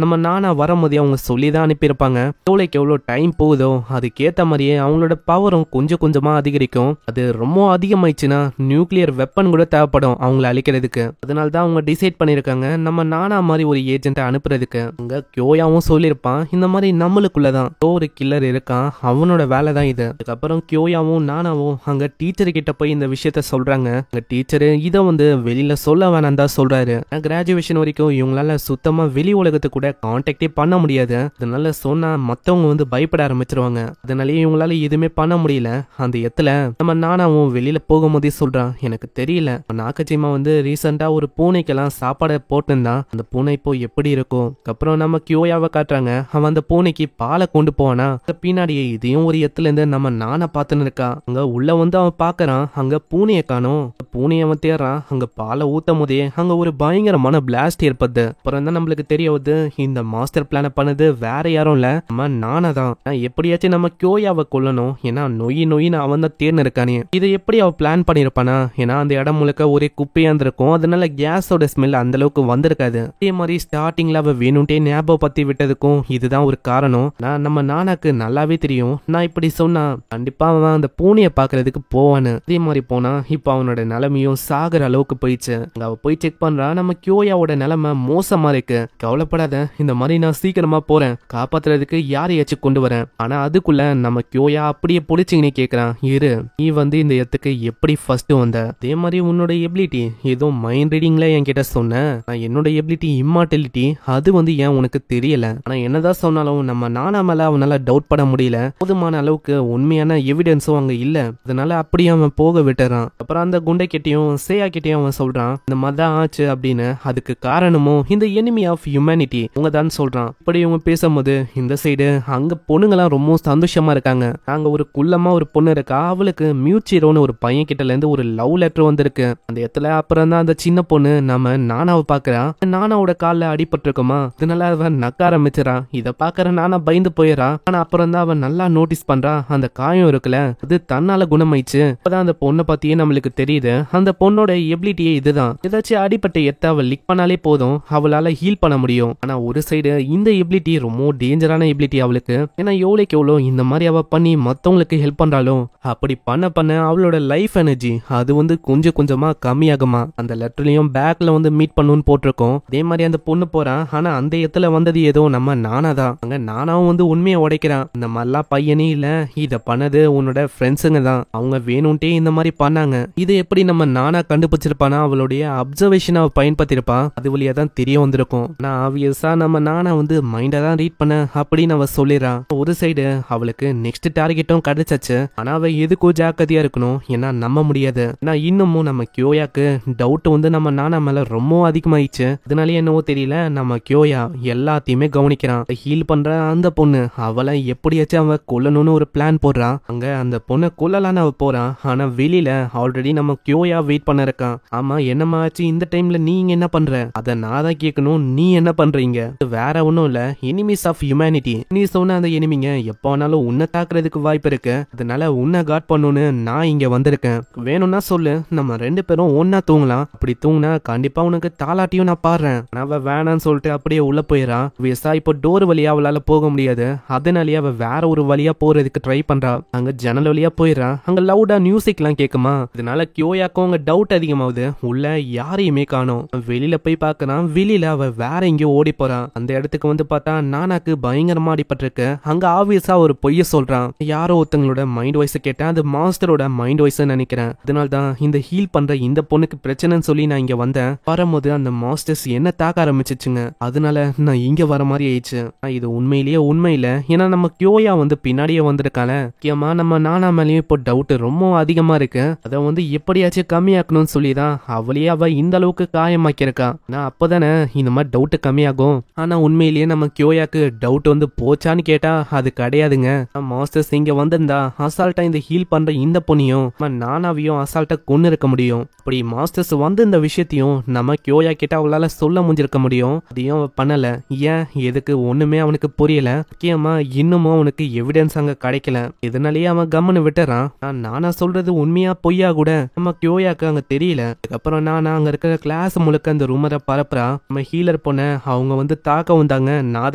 Speaker 1: நம்ம நானா வரும்போதே அவங்க சொல்லிதான் அனுப்பியிருப்பாங்க. எவ்வளோக்கு எவ்வளோ டைம் போகுதோ அதுக்கேற்ற மாதிரியே அவங்களோட பவரும் கொஞ்சம் கொஞ்சமா அதிகரிக்கும். அது ரொம்ப அதிகமாயிடுச்சுன்னா நியூக்ளியர் வெப்பன் கூட தேவைப்படும் அவங்கள அழிக்கிறதுக்கு. அதனாலதான் அவங்க டிசைட் பண்ணிருக்காங்க நம்ம நானா மாதிரி ஒரு ஏஜென்ட்டை அனுப்புறதுக்கு. அங்க கியோயாவும் சொல்லியிருப்பான், இந்த மாதிரி நம்மளுக்குள்ளதான் ஒரு கில்லர் இருக்கான், அவனோட வேலை தான் இது. அதுக்கப்புறம் கியோயாவும் நானாவும் அங்க டீச்சர் கிட்ட போய் இந்த விஷயத்த சொல்றாங்க. அங்க டீச்சரு இதை வந்து வெளியில சொல்ல வேணாம் தான் சொல்றாரு. கிராஜுவேஷன் வரைக்கும் இவங்களால சுத்தமா வெளி உலகத்தை கூட கான்டாக்டே பண்ண முடியாது. அதனால சொன்னா மத்தவங்க வந்து பயப்பட ஆரம்பிச்சிருவாங்க. அதனாலயே இவங்களால எதுவுமே பண்ண முடியல. அந்த இடத்துல நம்ம நானாவும் வெளியில போகும்போதே சொல்றான், எனக்கு தெரியல, நாக்கச்சிமா வந்து ரீசெண்டா ஒரு பூனைக்கெல்லாம் சாப்பாடு போட்டுருந்தான். அந்த பூனை இப்போ எப்படி இருக்கும். அப்புறம் நம்ம கியோயாவை காட்டுறாங்க. அவன் அந்த பூனைக்கு பாலை கொண்டு போவானா. பின்னாடியே இதையும் ஒரு இடத்துல இருந்து நம்ம நானா பாத்துன்னு இருக்கா. அங்க உள்ள வந்து அவன் பாக்குறான், அங்க பூனையை காணும். பூனையை அவன் தேடுறான். அங்க பாலை ஊத்தும் போதே அங்க ஒரு பயங்கரமான பிளாஸ்ட் ஏற்படுது. அப்புறம் தான் நம்மளுக்கு தெரிய வருது, இந்த மாஸ்டர் பிளான பண்ணது வேற யாரும் இல்ல, நம்ம நானா தான். எப்படியாச்சும் நம்ம கியோயாவை கொல்லணும். ஏன்னா நொயின்னு அவன் தான் தேர்ந்து இருக்கானே. இதை எப்படி அவ பிளான் பண்ணிருப்பானா. ஏன்னா அந்த இடம் முழுக்க ஒரே குப்பையா இருந்திருக்கும். அதனால கேஸோட ஸ்மெல் அந்த அளவுக்கு வந்திருக்காது. அதே மாதிரி ஸ்டார்டிங்ல அவ வேணும்ட்டே ஞாபகம் பத்தி விட்டதுக்கும் இதுதான் ஒரு காரணம். நம்ம நானாக்கு நல்லாவே தெரியும், நான் இப்படி சொன்னா கண்டிப்பா அவன் அந்த பூனையை பாக்குறதுக்கு போவான்னு. அதே மாதிரி போனா இப்ப அவனோட நிலைமையும் சாகுற அளவுக்கு போயிடுச்சு. அவ போய் செக் பண்றா, நம்ம கியோயாவோட நிலைமை மோசமா இருக்கு. கவலைப்படாத, இந்த மாதிரி நான் சீக்கிரமா போறேன், காப்பாத்துறதுக்கு யாரையாச்சும் கொண்டு வரேன். ஆனா அதுக்குள்ள நம்ம கியோயா அப்படியே பொழிச்சிங்கன்னு கேக்குறான், இரு நீ வந்து இந்த இடத்துக்கு எப்படி ஃபர்ஸ்ட் வந்த. அதே மாதிரி உன்னோட எபிலிட்டி ஏதோ மைண்ட் ரீடிங்ல என்கிட்ட சொன்ன, என்னோட எபிலிட்டி இம்மார்டலிட்டி, அது வந்து ஏன் உனக்கு தெரியல. ஆனா என்னதான் சொன்னாலும் நம்ம நானா மேல அவனால டவுட் பண்ண முடியல. போதுமான அளவுக்கு உண்மையான எவிடன்ஸும் அங்க இல்ல. அதனால அப்படியே அவன் போக விட்டுறான். அப்புறம் அந்த குண்டை கிட்டையும் சேயா கிட்டையும் அவன் சொல்றான், இந்த மாதிரிதான் ஆச்சு அப்படின்னு. அதுக்கு காரணமும் இந்த எனிமி ஆஃப் ஹியூமனிட்டி உங்க தான் சொல்றான். இப்படி இவங்க பேசும்போது இந்த சைடு அங்க பொண்ணுங்கெல்லாம் ரொம்ப சந்தோஷமா இருக்காங்க. நாங்க ஒரு குள்ளமா ஒரு பொண்ணு இருக்கா, அவளுக்கு மியூச்சிரோன்னு ஒரு பையன் கிட்ட இருந்து ஒரு லவ் லெட்டர் வந்திருக்கு. அந்த இடத்துல அப்புறம் தான் அந்த சின்ன பொண்ணு நம்ம நானாவை பாக்குறா. நானாவோட கால்ல அடிபட்டிருக்குமா, அதனால அவன் நக்க ஆரம்பிச்சிடான். இதை பாக்குற நானா பயந்து போயிடறான். ஆனா அப்புறம் தான் அவன் நல்லா நோட்டீஸ் பண்றான், அந்த காயம் இருக்குல்ல அது தன்னால குணமாயிடுச்சு. அப்பதான் அந்த பொண்ணை பத்தியே நம்மளுக்கு தெரியுது, அந்த பொண்ணோட எபிலிட்டியே இதுதான். ஏதாச்சும் அடிப்பட்ட எத்த அவள் லிக் பண்ணாலே போதும், அவளால ஹீல் பண்ண முடியும். ஆனா ஒரு சைடு இந்த எபிலிட்டி ரொம்ப டேஞ்சரான எபிலிட்டி அவளுக்கு. ஏன்னா எவ்வளோக்கு எவ்வளோ இந்த மாதிரி அவ பண்ணி மத்தவங்களுக்கு ஹெல்ப் பண்றாலும் அப்படி பண்ண பண்ண அவளோட லைஃப் எனர்ஜி அது வந்து கொஞ்சம் கொஞ்சமா கம்மியாகுமா. அந்த லெட்டர்லயும் பேக்ல வந்து மீட் பண்ணுன்னு போட்டிருக்கோம். அதே மாதிரி அந்த பொண்ணு போறான். ஆனா அந்த இடத்துல வந்தது ஏதோ நம்ம நானா தான். அங்க நானாவும் வந்து உண்மையை உடைக்கிறான். இந்த மாதிரிலாம் பையனே இல்ல, இத பண்ணது உன்னோட ஃப்ரெண்ட்ஸுங்க தான், அவங்க வேணும்ட்டே இந்த மாதிரி பண்ணாங்க. இது எப்படி நம்ம நானா கண்டுபிடிச்சிருப்பானா, அவளுடைய அப்சர்வேஷன் அவ பயன்படுத்திருப்பா. அது வழியா தான் தெரிய வந்திருக்கும். ஆனா ஆப்வியஸா நம்ம நானா வந்து மைண்டா தான் ரீட் பண்ண அப்படின்னு அவ சொல்லிடுறான். ஒரு சைடு அவளுக்கு நெக்ஸ்ட் டார்கெட்டும் கிடைச்சாச்சு. ஆனா அவ எதுக்கும் ஜாக்கிரதையா இருக்கணும், ஏன்னா நம்ப முடியாது. ஏன்னா இன்னமும் நம்ம கியோயாக்கு டவுட் வந்து நம்ம நானா மேல ரொம்ப அதிகமாயிடுச்சு. அதனாலே என்னவோ தெரியல, நம்ம கியோயா எல்லாத்தையுமே கவனிக்கிறான். ஹீல் பண்ற அந்த பொண்ணு அவளை எப்படியாச்சும் அவ கொல்லணும்னு ஒரு பிளான் போடுறான். அங்க அந்த பொண்ணை கொல்லலான்னு அவ போறான். ஆனா வெளியில ஆல்ரெடி நம்ம கியோயா வெயிட் பண்ண இருக்கான். ஆமா என்னமாச்சு இந்த டைம்ல நீங்க என்ன பண்ற, அத நான் தான் கேட்கணும், நீ என்ன பண்றீங்க. வேற ஒண்ணும் இல்ல, எனிமீஸ் ஆஃப் ஹியூமனிட்டி. நீ சொன்ன அந்த எனிமிங்க எப்ப வேணாலும் உன்னை தாக்குறதுக்கு வாய்ப்பு இருக்கு. அதனால உன்னை காட் பண்ணணும்னு நான் இங்க வந்திருக்கேன். வேணும்னா சொல்லு, நம்ம 2 பேரும் ஒன்னா தூங்கலாம். அப்படி தூங்கினா கண்டிப்பா உனக்கு தாலாட்டியும் நான் பாடுறேன். அவ வேணான்னு சொல்லிட்டு அப்படியே உள்ள போயிடறான். விசா இப்போ டோர் வழியா அவளால போக முடியாது. அதனாலேயே அவ வேற ஒரு வழியா போறதுக்கு ட்ரை பண்றா. அங்க ஜன்னல் வழியா போயிடறான். அங்க லவுடா மியூசிக் எல்லாம் கேக்குமா. இதனால கியோயாக்கும் அங்க டவுட் அதிகமாகுது. உள்ள யாரையுமே காணோம். வெளியில போய் பாக்குறான். வெளியில அவ வேற எங்கேயோ ஓடி போறான். அந்த இடத்துக்கு வந்து பார்த்தா நானாக்கு பயங்கரமா அடிபட்டிருக்கு. அங்க ஆப்வியஸா ஒரு பொய்ய சொல்றான். யாரோ ஒருத்தங்களோட மைண்ட் வாய்ஸ் கேட்டேன், அது மாஸ்டரோட மைண்ட் வாய்ஸ் நினைக்கிறேன். அதனால்தான் இந்த ஹீல் பண்ற இந்த பொண்ணுக்கு பிரச்சனைன்னு சொல்லி நான் இங்க வந்தேன். வரும்போது அந்த மாஸ்டர்ஸ் என்ன தாக்க ஆரம்பிச்சிச்சுங்க. அதனால நான் இங்க வர மாதிரி ஆயிடுச்சு. இது உண்மையிலேயே உண்மை இல்ல. ஏன்னா நம்ம கியோயா வந்து பின்னாடியே வந்திருக்க. இருக்கால, முக்கியமா நம்ம நானா மேலேயும் இப்போ டவுட் ரொம்ப அதிகமா இருக்கு. அதை வந்து எப்படியாச்சும் கம்மியாக்கணும்னு சொல்லிதான் அவளையே அவ இந்த அளவுக்கு காயமாக்கியிருக்கா. நான் அப்பதானே இந்த மாதிரி டவுட் கம்மியாகும். ஆனா உண்மையிலேயே நம்ம கியோயாக்கு டவுட் வந்து போச்சான்னு கேட்டா அது கிடையாதுங்க. மாஸ்டர்ஸ் இங்க வந்திருந்தா அசால்ட்டா இந்த ஹீல் பண்ற இந்த பொண்ணையும் நானாவையும் அசால்ட்டா கொண்டு இருக்க முடியும். அப்படி மாஸ்டர்ஸ் வந்து இந்த விஷயத்தையும் நம்ம கியோயா கிட்ட அவளால சொல்ல முடிஞ்சிருக்க முடியும். அதையும் அவ பண்ணல. ஏன் எதுக்கு ஒண்ணுமே அவனுக்கு புரியல. முக்கியமா இன்னமும் அவனுக்கு எவிடன்ஸ் அங்க கிடைக்கல. இதனாலேயே அவன் கம்முன்னு விட்டுறான். நானா சொல்றது உண்மையா பொய்யா கூட நம்ம கியோயாக்கு அங்க தெரியல. அதுக்கப்புறம் நானா அங்க இருக்கிற கிளாஸ் முழுக்க அந்த ரூமரை பரப்புறா. நம்ம ஹீலர் பொண்ண அவங்க வந்து தாக்க வந்தாங்க. நான்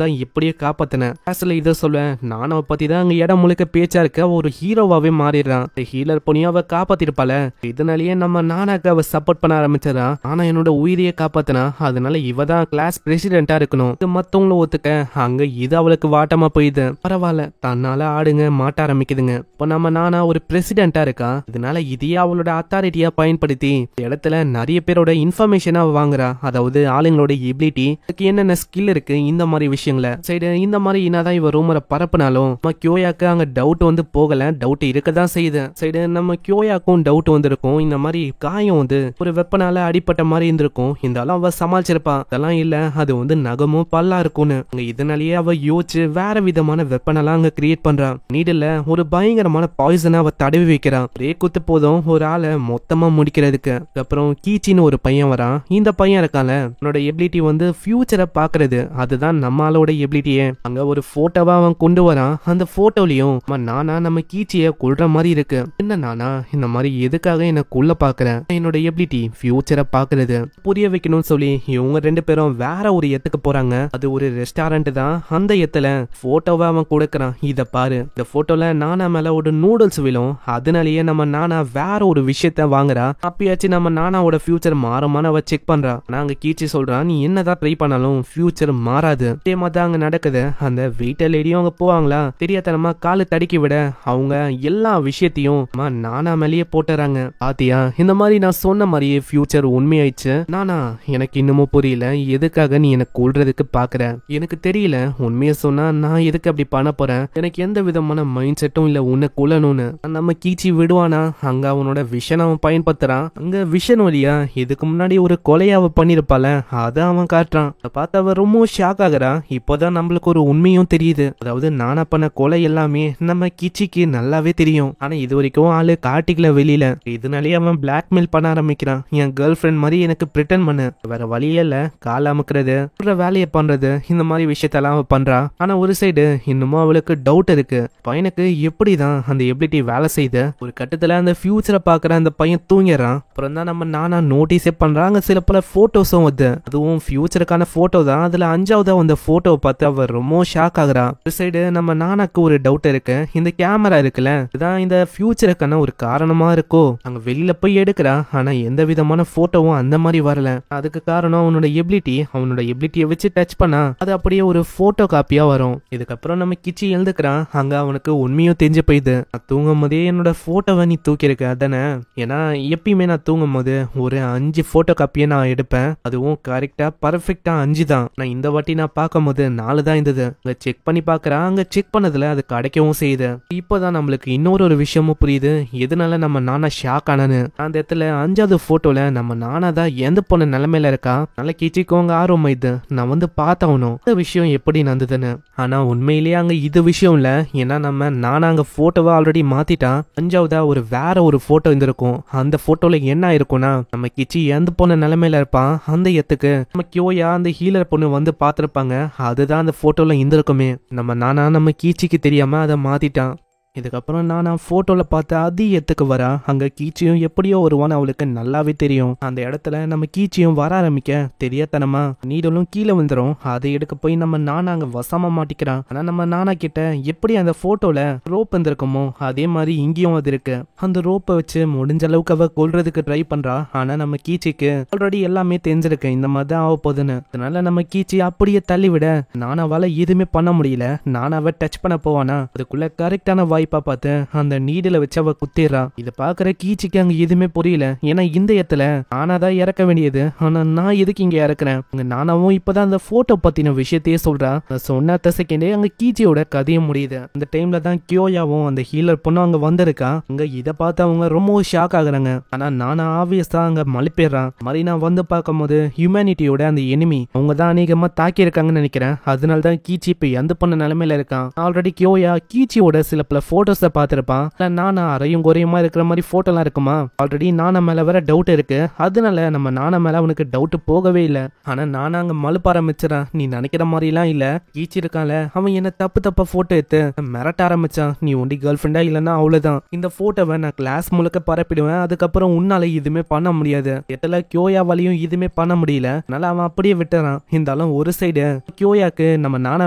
Speaker 1: தான் எப்படியே காப்பாத்தினேன். கிளாஸ்ல இதை சொல்லுவேன். நானாவை பத்தி தான் அங்க இடம் முழுக்க பேச்சா இருக்க. ஒரு ஹீரோவாவே மாறிடுறான். ஹீலர் பொண்ணையும் அவ காப்பாத்திருப்பால. இதனாலேயே நம்ம நானாக்கு அவ சப்போர்ட் பண்ண ஆரம்பிச்சதா. ஆனா என்னோட உயிரியை காப்பாத்தினா. அதனால இவ தான் கிளாஸ் பிரசிடென்டா இருக்கணும். மத்தவங்களும் ஒத்துக்க அங்க இது அவளுக்கு வாட்டமா போயிது. பரவாயில்ல, தன்னால ஆடுங்க மாட்ட ஆரம்பிக்குதுங்க. இப்ப நம்ம நானா ஒரு பிரசிடென்டா இருக்கா. இதனால இதையே அவளோட அத்தாரிட்டியா பயன்படுத்தி இந்த இடத்துல நிறைய பேரோட இன்ஃபர்மேஷனா வாங்குறா. அதாவது ஆளுங்களோட எபிலிட்டி, என்னென்ன ஸ்கில் இருக்கு, இந்த மாதிரி விஷயங்கள சைடு இந்த மாதிரி என்னதான் இவ ரூமரை பரப்புனாலும் நம்ம கியோயாக்கு அங்க டவுட் வந்து போகல. டவுட் இருக்கதான் செய்யுது. சைடு நம்ம கியோயாக்கும் டவுட் வந்து இருக்கும். இந்த மாதிரி காயம் வந்து ஒரு வெப்பனால அடிப்பட்ட மாதிரி இருந்திருக்கும். இருந்தாலும் அவ சமாளிச்சிருப்பா. அதெல்லாம் இல்ல, அது வந்து நகமும் பல்லா இருக்கும்னு. இதனாலேயே அவ யோசிச்சு வேற விதமான வெப்பனெல்லாம் அங்க கிரியேட் பண்றா. நீடல ஒரு பயங்கரமான பாய்சனை அவ தடவி வைக்கிறான். ஒரே குத்து போதும் ஒரு ஆளை மொத்தமா முடிக்கிறதுக்கு. அப்புறம் கீச்சின்னு ஒரு பையன் வரான். இந்த பையன் இருக்கால, அவனோட எபிலிட்டி வந்து ஃபியூச்சரை பாக்குறது. அதுதான் நம்ம ஆளோட எபிலிட்டியே. அங்க ஒரு போட்டோவா அவன் கொண்டு வரான். அந்த போட்டோலயும் நானா நம்ம கீச்சிய கொல்ற மாதிரி இருக்கு. என்ன நானா இந்த மாதிரி எதுக்காக என்ன கொல்ல பாக்குறேன்? என்னோட எபிலிட்டி ஃபியூச்சரை பாக்குறது. புரிய வைக்கணும்னு சொல்லி இவங்க ரெண்டு பேரும் வேற ஒரு இடத்துக்கு போறாங்க. அது ஒரு ரெஸ்டாரண்ட் தான். அந்த இடத்துல போட்டோவை அவன் கொடுக்கறான். இத பாரு, இந்த போட்டோல நானா மேல ஒரு நூடுல்ஸ் விழும். அதனாலேயே நம்ம நானா வேற ஒரு விஷயத்த வாங்குறா. அப்பயாச்சும் நம்ம நானாவோட ஃபியூச்சர் மாறுமான அவ செக் பண்றா. நாங்க கீச்சி சொல்றான், நீ என்னதான் ட்ரை பண்ணாலும் ஃபியூச்சர் மாறாது. அதே மாதிரி அங்க நடக்குது. அந்த வெயிட்டர் லேடியும் அவங்க போவாங்களா, தெரியாதனமா காலு தடுக்கி விட அவங்க எல்லா விஷயத்தையும் நானா மேலேயே போட்டுறாங்க. பாத்தியா, இந்த மாதிரி நான் சொன்ன மாதிரியே ஃபியூச்சர் உண்மையாயிடுச்சு. நானா எனக்கு இன்னமும் புரியல, எதுக்காக நீ எனக்கு கொல்றதுக்கு பாக்குற? எனக்கு தெரியல. உண்மையை சொன்னா நான் எதுக்கு அப்படி பண்ண போறேன்? எனக்கு எந்த விதமான மைண்ட் செட்டும் இல்ல உன்னை கொல்லணும்னு. நம்ம கீச்சி விடுவானா? அங்க அவனோட விஷன் அவன் பயன்படுத்துறான். அங்க விஷன் வழியா இதுக்கு முன்னாடி ஒரு கொலையாவ பண்ணிருப்பால, அத அவன் காட்டுறான். பார்த்து அவ ரொம்ப ஷாக் ஆகுறா. இப்போதான் நம்மளுக்கு ஒரு உண்மையும் தெரியுது. அதாவது நானா பண்ண கொலை எல்லாமே நம்ம கீச்சிக்கு நல்லாவே தெரியும். ஆனா இது வரைக்கும் ஆளு காட்டிக்கல வெளியில. இதனாலேயே அவன் பிளாக்மெயில் பண்ண ஆரம்பிக்கிறான். என் கேர்ள் ஃபிரெண்ட் மாதிரி எனக்கு பிரிட்டன் பண்ணு, வேற வழியே இல்ல, கால் அமுக்குறது, வேலையை பண்றது, இந்த மாதிரி விஷயத்தெல்லாம் அவ பண்றா. ஆனா ஒரு சைடு இன்னமும் அவளுக்கு டவுட் இருக்கு. பையனுக்கு எப்படிதான் அந்த எபிலிட்டி வேலை செய்யுது? ஒரு கட்டத்துல அந்த ஃபியூச்சரை பாக்குற அந்த பையன் தூங்கிடுறான். அப்புறம் தான் நம்ம நானா நோட்டீஸே பண்றாங்க. சில பல போட்டோஸும் வந்து அதுவும் ஃபியூச்சருக்கான போட்டோ தான். அதுல 5ஆவதா அந்த போட்டோவை பார்த்து அவ ரொம்ப ஷாக் ஆகுறா. ஒரு சைடு நம்ம நானாக்கு ஒரு டவுட் இருக்கு. இந்த கேமரா இருக்குல்ல, இதுதான் இந்த ஃபியூச்சருக்கான ஒரு காரணமா இருக்கோ? அங்க வெளியில போய் எடுக்கிறா. ஆனா எந்த விதமான போட்டோவும் அந்த மாதிரி வரல. அதுக்கு காரணம் அவனோட எபிலிட்டி. அவனோட எபிலிட்டியை வச்சு டச் பண்ணா அது அப்படியே ஒரு போட்டோ காப்பியா வரும். இதுக்கப்புறம் நம்ம கிச்சி எழுதுக்கிறான். அங்க அவனுக்கு உண்மையும் தெரிஞ்சு போயிது. நான் தூங்கும் போதே என்னோட போட்டோவை நீ தூக்கிருக்க அதானே? ஏன்னா எப்பயுமே நான் தூங்கும் போது ஒரு 5 போட்டோ காப்பியை நான் எடுப்பேன். அதுவும் கரெக்டா பர்ஃபெக்டா 5 தான். நான் இந்த வாட்டி நான் பார்க்கும் போது 4 தான் இருந்தது. அங்க செக் பண்ணி பாக்குறேன். அங்க செக் பண்ணதுல அது கிடைக்கவும் செய்யுது. இப்போதான் நம்மளுக்கு இன்னொரு விஷயமும் புரியுது, எதனால நம்ம நானா ஷாக் ஆனானு. அந்த இடத்துல 5ஆவது போட்டோல நம்ம நானா தான் எந்த பொண்ணு நிலைமையில இருக்கா. நல்ல கிச்சிக்கோங்க ஆர்வம் இது. நான் வந்து பார்த்தாகணும் இந்த விஷயம் எப்படி நடந்ததுன்னு. ஆனா உண்மையிலேயே அங்க இது விஷயம் இல்ல. ஏன்னா நம்ம நானா அங்க போட்டோவை ஆல்ரெடி மாத்திட்டான். 5ஆவதா ஒரு வேற ஒரு போட்டோ இருந்திருக்கும். அந்த போட்டோல என்ன ஆயிருக்கும்னா நம்ம கிச்சி எந்த பொண்ணு நிலைமையில இருப்பான். அந்த இடத்துக்கு நம்ம கியோயா அந்த ஹீலர் பொண்ணு வந்து பாத்திருப்பாங்க. அதுதான் அந்த போட்டோல இருந்திருக்குமே. நம்ம நானா நம்ம கீச்சிக்கு தெரியாம அதை மாத்திட்டான். இதுக்கப்புறம் நான் போட்டோல பார்த்து அது எத்துக்கு வரா. அங்க கீச்சியும் எப்படியோ வருவான்னு அவளுக்கு நல்லாவே தெரியும். அந்த இடத்துல நம்ம கீச்சியும் வர ஆரம்பிக்க தெரியாதனமா நீடலும் கீழே வந்துடும். அதை எடுக்க போய் நம்ம நானா அங்க வசமா மாட்டிக்கிறான். ஆனா நம்ம நானா கிட்ட எப்படி அந்த போட்டோல ரோப் இருந்திருக்குமோ அதே மாதிரி இங்கேயும் அது இருக்கு. அந்த ரோப்பை வச்சு முடிஞ்ச அளவுக்கு அவ கொல்றதுக்கு ட்ரை பண்றா. ஆனா நம்ம கீச்சிக்கு ஆல்ரெடி எல்லாமே தெரிஞ்சிருக்கு இந்த மாதிரி தான் ஆக போகுதுன்னு. அதனால நம்ம கீச்சி அப்படியே தள்ளி விட நானாவால எதுவுமே பண்ண முடியல. நானாவ டச் பண்ண போவானா அதுக்குள்ள கரெக்டான வாய்ப்பு வாய்ப்பா பார்த்து அந்த நீடில வச்சு அவ குத்திடுறா. இதை பாக்குற கீச்சிக்கு அங்க எதுவுமே புரியல. ஏன்னா இந்த இடத்துல நானாதான் இறக்க வேண்டியது, ஆனா நான் எதுக்கு இங்க இறக்குறேன்? அங்க நானாவும் இப்பதான் அந்த போட்டோ பத்தின விஷயத்தையே சொல்றா. சொன்ன செகண்டே அங்க கீச்சியோட கதையும் முடியுது. அந்த டைம்ல தான் கியோயாவும் அந்த ஹீலர் பொண்ணும் அங்க வந்திருக்கா. அங்க இதை பார்த்து அவங்க ரொம்ப ஷாக் ஆகுறாங்க. ஆனா நானா ஆப்வியஸா அங்க மலிப்பிடுறான். மாதிரி நான் வந்து பார்க்கும்போது ஹியூமனிட்டியோட அந்த எனிமி அவங்க தான் அநேகமா தாக்கி இருக்காங்கன்னு நினைக்கிறேன். அதனால தான் கீச்சி இப்ப எந்த பண்ண நிலைமையில இருக்கான். ஆல்ரெடி கியோயா கீச்சியோட சில பல போட்டோஸை பார்த்திருப்பான். நானா அரையும் குறையுமா இருக்கிற மாதிரி போட்டோலாம் இருக்குமா. ஆல்ரெடி நானா மேல வேற டவுட் இருக்கு. அதனால நம்ம நானா மேல அவனுக்கு டவுட் போகவே இல்லை. ஆனா நானா அங்க மலுப்ப ஆரம்பிச்சிடறான். நீ நினைக்கிற மாதிரிலாம் இல்ல, கீச்சி இருக்கான்ல அவன் என்ன தப்பா போட்டோ எடுத்து மிரட்ட ஆரம்பிச்சான். நீ ஒண்டி கேர்ள் ஃப்ரெண்டா இல்லன்னா அவ்வளவுதான், இந்த போட்டோவை நான் கிளாஸ் முழுக்க பரப்பிடுவேன், அதுக்கப்புறம் உன்னால இதுமே பண்ண முடியாது. எத்தல கியோயாவாலையும் இதுமே பண்ண முடியல. அதனால அவன் அப்படியே விட்டுறான். இருந்தாலும் ஒரு சைடு கியோயாக்கு நம்ம நானா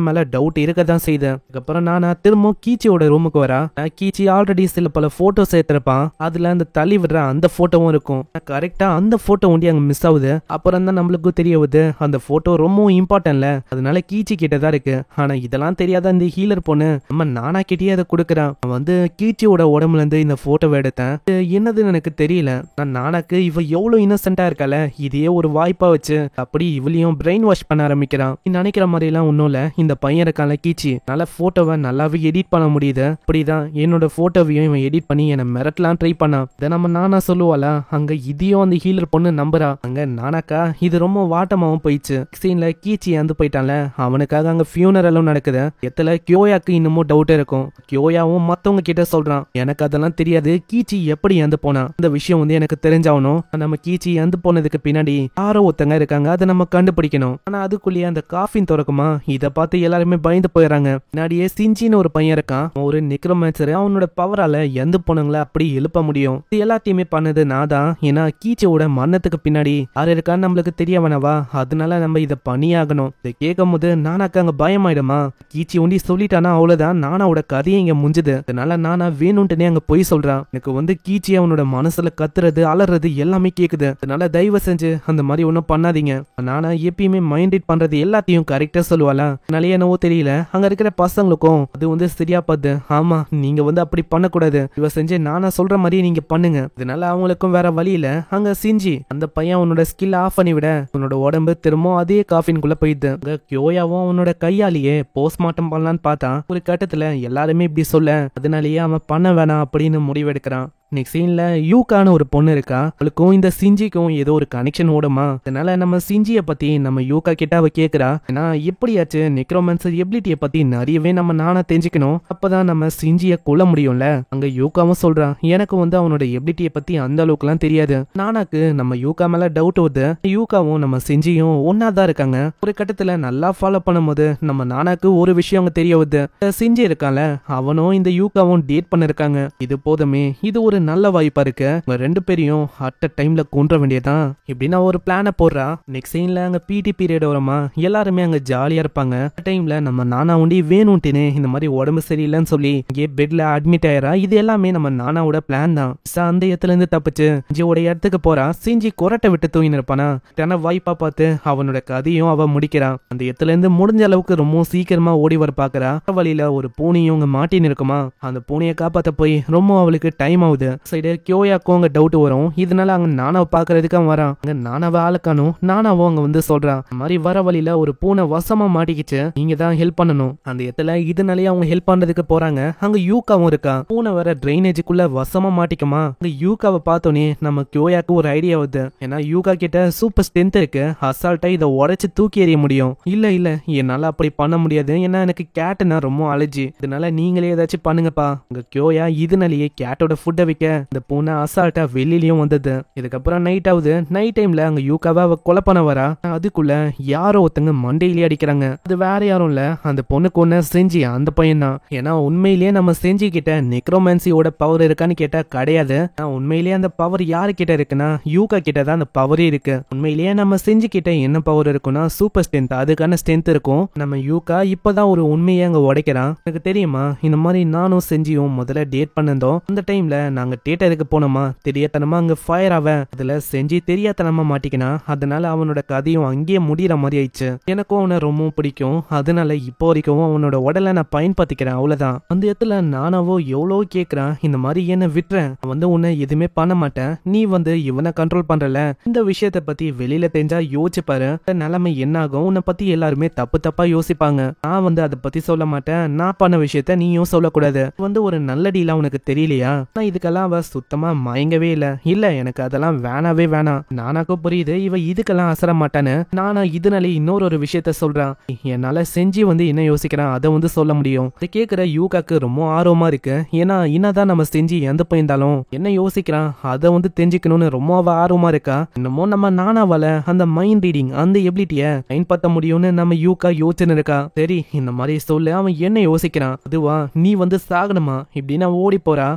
Speaker 1: மேல டவுட் இருக்கதான் செய்யுது. அதுக்கப்புறம் நானா திரும்ப கீச்சியோட ரூமுக்கு வரா. கீச்சி ஆல்ரெடி சில பல போட்டோஸ் எடுத்திருப்பான். அதுல அந்த தள்ளி விடுற அந்த போட்டோவும் இருக்கும். கரெக்டா அந்த போட்டோ ஒண்டி அங்க மிஸ் ஆகுது. அப்புறம் தான் நம்மளுக்கு தெரிய வருது அந்த போட்டோ ரொம்பவும் இம்பார்ட்டன்ட்ல, அதனால கீச்சி கிட்டதான் இருக்கு. ஆனா இதெல்லாம் தெரியாத இந்த ஹீலர் பொண்ணு நம்ம நானா கிட்டே அதை கொடுக்குறான். அவன் வந்து கீச்சியோட உடம்புல இருந்து இந்த போட்டோவை எடுத்தேன், என்னதுன்னு எனக்கு தெரியல. நான் நானாக்கு இவ எவ்வளவு இன்னசென்டா இருக்கால, இதே ஒரு வாய்ப்பா வச்சு அப்படி இவளையும் பிரெயின் வாஷ் பண்ண ஆரம்பிக்கிறான். நீ நினைக்கிற மாதிரி எல்லாம் ஒன்னும் இல்ல, இந்த பையன் இருக்கான்ல கீச்சி நல்ல போட்டோவை நல்லாவே எடிட் பண்ண முடியுது. அப்படிதான் என்னோட போட்டோவையும் இவன் எடிட் பண்ணி என்ன மிரட்டலாம் ட்ரை பண்ணான். இதை நம்ம நானா சொல்லுவாளா, அங்க இதையும் அந்த ஹீலர் பொண்ணு நம்புறா. அங்க நானாக்கா இது ரொம்ப வாட்டமாவும் போயிடுச்சு. சீன்ல கீச்சி இறந்து போயிட்டான்ல, அவனுக்காக அங்க ஃபியூனரலும் நடக்குது. எத்தல கியோயாக்கு இன்னமும் டவுட் இருக்கும். கியோயாவும் மத்தவங்க கிட்ட சொல்றான், எனக்கு அதெல்லாம் தெரியாது, கீச்சி எப்படி இறந்து போனா இந்த விஷயம் வந்து எனக்கு தெரிஞ்சாவணும். நம்ம கீச்சி இறந்து போனதுக்கு பின்னாடி யாரோ ஒருத்தங்க இருக்காங்க, அதை நம்ம கண்டுபிடிக்கணும். ஆனா அதுக்குள்ளேயே அந்த காஃபின் திறக்குமா, இதை பார்த்து எல்லாருமே பயந்து போயிடறாங்க. முன்னாடியே சிஞ்சின்னு ஒரு பையன் இருக்கான், ஒரு நிக்ரோமேன்சர். அவனோட பவரால எந்த பொண்ணுங்களை அப்படி எழுப்ப முடியும். இது எல்லாத்தையுமே பண்ணது நான் தான். ஏன்னா கீச்சியோட மரணத்துக்கு பின்னாடி யாரு இருக்கான்னு நம்மளுக்கு தெரியவனவா, அதனால நம்ம இதை பண்ணியாகணும். இதை கேட்கும் போது நானாக்கு அங்க பயமாயிடுமா. கீச்சி ஒண்டி சொல்லிட்டானா அவ்வளவுதான், நானாவோட கதையை இங்க முடிஞ்சுது. அதனால நானா வேணும்ட்டுனே அங்க போய் சொல்றான். எனக்கு வந்து கீச்சி அவனோட மனசுல கத்துறது அலறது எல்லாமே கேக்குது. அதனால தயவு செஞ்சு அந்த மாதிரி ஒன்னும் பண்ணாதீங்க. நானா எப்பயுமே மைண்ட் ரீட் பண்றது எல்லாத்தையும் கரெக்டா சொல்லுவாளா. அதனால என்னவோ தெரியல, அங்க இருக்கிற பசங்களுக்கும் அது வந்து சரியா பார்த்து, ஆமா நீங்க வந்து அப்படி பண்ணக்கூடாது, இவ செஞ்சு நானா சொல்ற மாதிரி நீங்க பண்ணுங்க. இதனால அவங்களுக்கும் வேற வழி இல்ல. அங்க சிஞ்சி அந்த பையன் அவனோட ஸ்கில் ஆஃப் பண்ணி விட அவனோட உடம்பு திரும்ப அதே காஃபின்குள்ள போயிடுது. அங்க கியோயாவும் அவனோட கையாலேயே போஸ்ட்மார்ட்டம் பண்ணலான்னு பார்த்தா ஒரு கட்டத்துல எல்லாருமே இப்படி சொல்ல, அதனாலேயே அவன் பண்ண வேணாம் அப்படின்னு முடிவெடுக்கிறான். நெக்ஸ்ட் சீன்ல யூகான்னு ஒரு பொண்ணு இருக்கா. அவளுக்கும் இந்த சிஞ்சிக்கும் ஏதோ ஒரு கனெக்ஷன் ஓடுமா. அதனால நம்ம சிஞ்சியை பத்தி நம்ம யூகா கிட்ட அவ கேக்குறா. ஏன்னா எப்படியாச்சு நெக்ரோமன்சர் எபிலிட்டியை பத்தி நிறையவே நம்ம நானா தெரிஞ்சுக்கணும், அப்பதான் நம்ம சிஞ்சியை கொல்ல முடியும்ல. அங்க யூகாவும் சொல்றான், எனக்கு வந்து அவனோட எபிலிட்டியை பத்தி அந்த அளவுக்கு எல்லாம் தெரியாது. நானாக்கு நம்ம யூகா மேல டவுட் வருது. யூகாவும் நம்ம சிஞ்சியும் ஒன்னாதான் இருக்காங்க. ஒரு கட்டத்துல நல்லா ஃபாலோ பண்ணும்போது நம்ம நானாக்கு ஒரு விஷயம் அங்க தெரிய வருது. சிஞ்சி இருக்கான்ல, அவனும் இந்த யூகாவும் டேட் பண்ண இருக்காங்க. இது போதுமே, இது ஒரு நல்ல வாய்ப்பா இருக்கு. ரெண்டு பேரையும் அட் டைம்ல கொன்ற வேண்டியதான். இப்படின்னா ஒரு பிளான போடுறா. நெக்ஸ்ட் சீன்ல அங்க பிடி பீரியட் வருமா, எல்லாருமே அங்க ஜாலியா இருப்பாங்க. டைம்ல நம்ம நானா ஒண்டி வேணும்ட்டுன்னு இந்த மாதிரி உடம்பு சரியில்லைன்னு சொல்லி இங்கே பெட்ல அட்மிட் ஆயிரா. இது எல்லாமே நம்ம நானாவோட பிளான் தான். அந்த இடத்துல இருந்து தப்பிச்சு சிஞ்சியோட இடத்துக்கு போறா. சிஞ்சி கொரட்டை விட்டு தூங்கி இருப்பானா. தன வாய்ப்பா பார்த்து அவனோட கதையும் அவ முடிக்கிறான். அந்த இடத்துல இருந்து முடிஞ்ச அளவுக்கு ரொம்ப சீக்கிரமா ஓடி வர பாக்குறா. வழியில ஒரு பூனையும் அங்க மாட்டின்னு இருக்குமா. அந்த பூனையை காப்பாத்த போய் ரொம்ப அவளுக்கு டைம் ஆகுது. சைடு கியோயாக்கும் அங்க டவுட் வரும். இதனால அங்க நானாவை பாக்குறதுக்கு அவன் வரான். அங்க நானாவை ஆளுக்கானும் நானாவும் அங்க வந்து சொல்றான், மாதிரி வர வழியில ஒரு பூனை வசமா மாட்டிக்கிச்சு, நீங்க தான் ஹெல்ப் பண்ணணும். அந்த இடத்துல இதனாலேயே அவங்க ஹெல்ப் பண்றதுக்கு போறாங்க. அங்க யூகாவும் இருக்கா. பூனை வர டிரைனேஜுக்குள்ள வசமா மாட்டிக்குமா. அங்க யூகாவை பார்த்தோன்னே நம்ம கியோயாக்கு ஒரு ஐடியா வருது. ஏன்னா யூகா கிட்ட சூப்பர் ஸ்ட்ரென்த் இருக்கு, அசால்ட்டா இதை உடைச்சு தூக்கி எறிய முடியும். இல்ல இல்ல என்னால அப்படி பண்ண முடியாது, ஏன்னா எனக்கு கேட்டுனா ரொம்ப அலர்ஜி, இதனால நீங்களே ஏதாச்சும் பண்ணுங்கப்பா. அங்க கியோயா இதனாலேயே கேட்டோட ஃபுட்டை வைக்க இந்த பூனை அசால்ட்டா வெளியிலயும் வந்தது. இதுக்கப்புறம் நைட் ஆகுது. நைட் டைம்ல அங்க யூகாவை அவ கொலை பண்ண வரா. அதுக்குள்ள யாரோ ஒருத்தங்க மண்டையிலேயே அடிக்கிறாங்க. அது வேற யாரும் இல்ல, அந்த பொண்ணுக்கு ஒண்ணு செஞ்சி அந்த பையன் தான். ஏன்னா உண்மையிலேயே நம்ம செஞ்சி கிட்ட நெக்ரோமான்சியோட பவர் இருக்கான்னு கேட்டா கிடையாது. உண்மையிலேயே அந்த பவர் யாரு கிட்ட இருக்குன்னா யூகா கிட்ட தான் அந்த பவரே இருக்கு. உண்மையிலேயே நம்ம செஞ்சி கிட்ட என்ன பவர் இருக்குன்னா சூப்பர் ஸ்ட்ரென்த், அதுக்கான ஸ்ட்ரென்த் இருக்கும். நம்ம யூகா இப்பதான் ஒரு உண்மையை அங்க உடைக்கிறான். எனக்கு தெரியுமா, இந்த மாதிரி நானும் செஞ்சியும் முதல்ல டேட் பண்ணிருந்தோம். அந்த டைம்ல நாங்க நாங்க தியேட்டருக்கு போனோமா, தெரியாதனமா அங்க ஃபயர் ஆவேன், அதுல செஞ்சு தெரியாதனமா மாட்டிக்கினா, அதனால அவனோட கதையும் அங்கேயே முடியற மாதிரி ஆயிடுச்சு. எனக்கும் அவனை ரொம்பவும் பிடிக்கும், அதனால இப்போ வரைக்கும் அவனோட உடலை நான் பயன்படுத்திக்கிறேன், அவ்வளவுதான். அந்த இடத்துல நானாவோ எவ்வளவு கேக்குறான், இந்த மாதிரி என்ன விட்டுறேன், உன்னை எதுவுமே பண்ண மாட்டேன், நீ இவனை கண்ட்ரோல் பண்றல, இந்த விஷயத்தை பத்தி வெளியில தெரிஞ்சா யோசிச்சு பாரு, நிலைமை என்ன ஆகும், உன்னை பத்தி எல்லாருமே தப்பு தப்பா யோசிப்பாங்க. நான் அதை பத்தி சொல்ல மாட்டேன், நான் பண்ண விஷயத்த நீயும் சொல்லக்கூடாது, ஒரு நல்ல டீலா உனக்கு தெரியலையா? நான் இதுக்கெல்லாம் அவ சுத்தமா மயங்கவே இல்ல எனக்கு அதெல்லாம் வேணாவே வேணாம். நானாக்கும் புரியுது இவ இதுக்கெல்லாம் அசர மாட்டான்னு. நானா இதனால இன்னொரு விஷயத்த சொல்றான், என்னால செஞ்சு என்ன யோசிக்கிறான் அதை சொல்ல முடியும். அதை கேட்கிற யூகாக்கு ரொம்ப ஆர்வமா இருக்கு. ஏன்னா என்னதான் நம்ம செஞ்சு எந்த போயிருந்தாலும் என்ன யோசிக்கிறான் அதை தெரிஞ்சுக்கணும்னு ரொம்ப ஆர்வமா இருக்கா. இன்னமும் நம்ம நானாவால அந்த மைண்ட் ரீடிங் அந்த எபிலிட்டிய பயன்படுத்த முடியும்னு நம்ம யூகா யோசிச்சுன்னு இருக்கா. சரி இந்த மாதிரி சொல்லு, அவன் என்ன யோசிக்கிறான், அதுவா நீ சாகணுமா இப்படின்னு ஓடி போறா.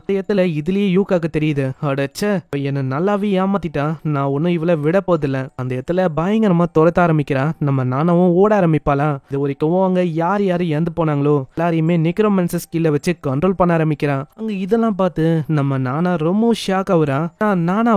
Speaker 1: இதுலயே யூகாக்கு தெரியுது, அடச்ச என்ன நல்லாவே ஏமாத்திட்டா, நான் ஒன்னும் இவளை விட போதில்ல. அந்த இடத்துல பயங்கரமா துரத்த ஆரம்பிக்கிறா. நம்ம நானாவும் ஓட ஆரம்பிப்பாளா. இது வரைக்கும் அங்க யார் யாரு இறந்து போனாங்களோ எல்லாரையுமே நெக்ரோமன்சஸ் ஸ்கில்ல வச்சு கண்ட்ரோல் பண்ண ஆரம்பிக்கிறான். அங்க இதெல்லாம் பார்த்து நம்ம நானா ரொம்ப ஷாக் ஆகுறா. நானா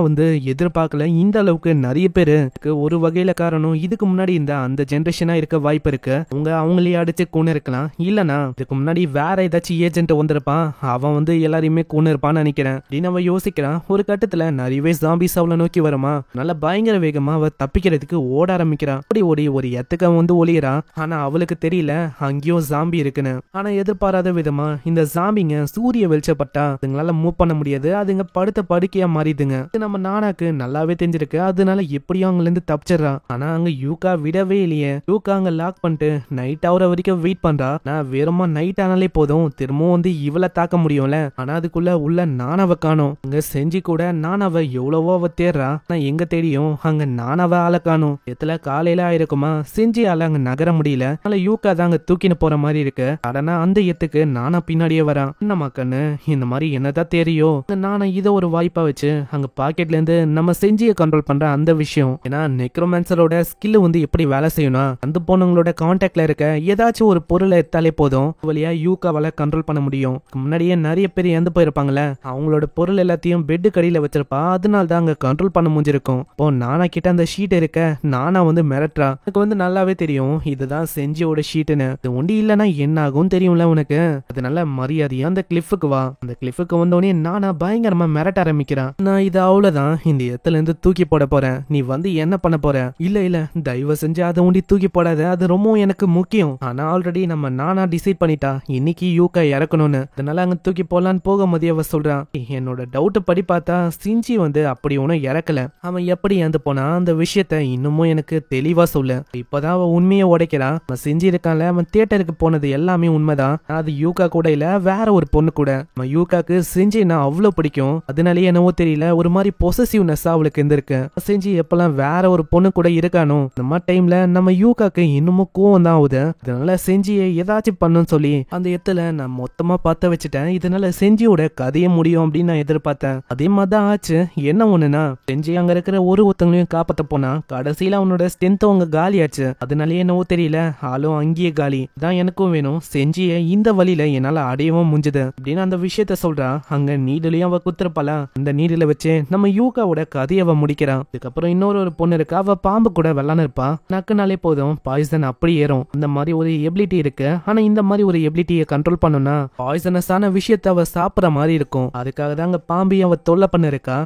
Speaker 1: எதிர்பார்க்கல இந்த அளவுக்கு நிறைய பேரு. ஒரு வகையில காரணம் இதுக்கு முன்னாடி இந்த அந்த ஜெனரேஷனா இருக்க வாய்ப்பு இருக்கு. அவங்களே அடிச்சு கொண்டு இருக்கலாம், இல்லனா இதுக்கு முன்னாடி வேற ஏதாச்சும் ஏஜென்ட் வந்திருப்பான், அவன் எல்லாரையுமே கொண்டு இருப்பான்னு நினைக்கிறேன் அப்படின்னு அவ யோசிக்கிறான். ஒரு கட்டத்துல நிறையவே ஜாம்பிஸ் அவளை நோக்கி வருமா, நல்ல பயங்கர வேகமா அவ தப்பிக்கிறதுக்கு ஓட ஆரம்பிக்கிறான். ஓடி ஓடி ஒரு எத்துக்கு அவன் ஒளியறான். ஆனா அவளுக்கு தெரியல அங்கேயும் ஜாம்பி இருக்குன்னு. ஆனா எதிர்பாராத விதமா இந்த ஜாம்பிங்க சூரிய வெளிச்சப்பட்டா அதுங்களால மூவ் பண்ண முடியாது, அதுங்க படுத்த படுக்கையா மாறிதுங்க. நம்ம நானாக்கு நல்லாவே தெரிஞ்சிருக்கு, அதனால எப்படியும் அங்க இருந்து தப்பிச்சிடறான். ஆனா அங்க யூகா விடவே இல்லையே. யூகா அங்க லாக் பண்ணிட்டு நைட் ஆகுற வரைக்கும் வெயிட் பண்றா. நான் வேறமா நைட் ஆனாலே போதும் திரும்பவும் இவளை தாக்க முடியும்ல. ஆனா அதுக்குள்ள உள்ள நானாவ காணும். அங்க செஞ்சு கூட நானாவ எவ்வளவோ அவ தேடுறா, நான் எங்க தேடியும் அங்க நானாவ ஆள காணும். எத்துல காலையில ஆயிருக்குமா, செஞ்சு ஆள அங்க நகர முடியல. அதனால யூகா தான் அங்க தூக்கின்னு போற மாதிரி இருக்கு. ஆனா அந்த எத்துக்கு நானா பின்னாடியே வரான். என்னமா கண்ணு இந்த மாதிரி என்னதான் தெரியும், நானா இத ஒரு வாய்ப்பா வச்சு அங்க பாக்கெட்ல இருந்து நம்ம செஞ்சிய கண்ட்ரோல் பண்ற அந்த விஷயம். ஏன்னா நெக்ரோமான்சரோட ஸ்கில் எப்படி வேலை செய்யணும், அந்த பொண்ணுங்களோட கான்டாக்ட்ல இருக்க ஏதாச்சும் ஒரு பொருளை எடுத்தாலே போதும் வழியா யூகாவால கண்ட்ரோல் பண்ண முடியும். முன்னாடியே நிறைய பேர் இறந்து போயிருப்பாங்கல்ல, அவங்களோட பொருள் எல்லாத்தையும் பெட்டு கடியில வச்சிருப்பா, அதனால தான் அங்க கண்ட்ரோல் பண்ண முடிஞ்சிருக்கும். இப்போ நானா கிட்ட அந்த ஷீட் இருக்க, நானா மிரட்டுறா. எனக்கு நல்லாவே தெரியும் இதுதான் செஞ்சியோட ஷீட்டுன்னு. இது ஒண்டி இல்லைன்னா என்ன ஆகும் தெரியும்ல உனக்கு, அதனால மரியாதையா அந்த கிளிஃபுக்கு வா. அந்த கிளிஃபுக்கு வந்தோடனே நானா பயங்கரமா மிரட்ட ஆரம்பிக்கிறான். நான் இது அவ்வளவுதான், இந்த இடத்துல இருந்து தூக்கி போட போறேன், நீ என்ன பண்ண போற? இல்ல தயவு செஞ்சு அதை ஒண்டி தூக்கி போடாத, அது ரொம்ப எனக்கு முக்கியம். ஆனா ஆல்ரெடி நம்ம நானா டிசைட் பண்ணிட்டா இன்னைக்கு யூகா இறக்கணும்னு, அதனால அங்க தூக்கி போலான்னு போகும்போதே அவ சொல்றான், என்னோட டவுட் படி பார்த்தா சிஞ்சி அப்படி ஒன்னும் இறக்கல, அவன் எப்படி இறந்து போனா அந்த விஷயத்த இன்னமும் எனக்கு தெளிவா சொல்லு. இப்பதான் அவ உண்மையை உடைக்கிறா. அவன் சிஞ்சி இருக்கான்ல, அவன் தியேட்டருக்கு போனது எல்லாமே உண்மைதான், அது யூகா கூட இல்ல வேற ஒரு பொண்ணு கூட. அவன் யூகாக்கு சிஞ்சினா அவ்வளவு பிடிக்கும், அதனாலேயே என்னவோ தெரியல ஒரு மாதிரி பொசசிவ்னஸ் அவளுக்கு இருந்திருக்கு. செஞ்சு எப்பெல்லாம் வேற ஒரு பொண்ணு கூட இருக்கானோ நம்ம டைம்ல நம்ம யூகாக்கு இன்னமும் கோவம் தான் ஆகுது. இதனால செஞ்சியை ஏதாச்சும் பண்ணுன்னு சொல்லி அந்த இடத்துல நான் மொத்தமா பத்த வச்சுட்டேன். இதனால செஞ்சியோட கதையை முடியும் அப்படின்னு நான் எதிர்பார்த்தேன். அதே மாதிரிதான் ஆச்சு. என்ன ஒண்ணுனா செஞ்சி அங்க இருக்கிற ஒருத்தங்களையும் காப்பாத்த போனா கடைசியில அவனோட ஸ்ட்ரென்த் அவங்க காலி ஆச்சு. அதனாலே என்னவோ தெரியல ஆளும் அங்கேயே காலி தான். எனக்கும் வேணும் செஞ்சியை இந்த வழியில என்னால அடையவும் முடிஞ்சது அப்படின்னு அந்த விஷயத்த சொல்றா. அங்க நீடிலையும் அவ குத்துறப்பாளா, அந்த நீடில வச்சு நம்ம யூகாவோட கதையை அவ முடிக்கிறான். அதுக்கப்புறம் இன்னொரு பொண்ணு இருக்கா, அவ பாம்பு கூட வெள்ளான்னு இருப்பா. நக்குனாலே போதும் பாய்சன் அப்படி ஏறும். அந்த மாதிரி ஒரு எபிலிட்டி இருக்கு. ஆனா இந்த மாதிரி ஒரு எபிலிட்டியை கண்ட்ரோல் பண்ணணும்னா பாய்சனஸான விஷயத்த அவ சாப்பிடற மாதிரி இருக்கும். அதுக்காக தான் அங்க பாம்பி அவ தொல்லை பண்ண இருக்கா.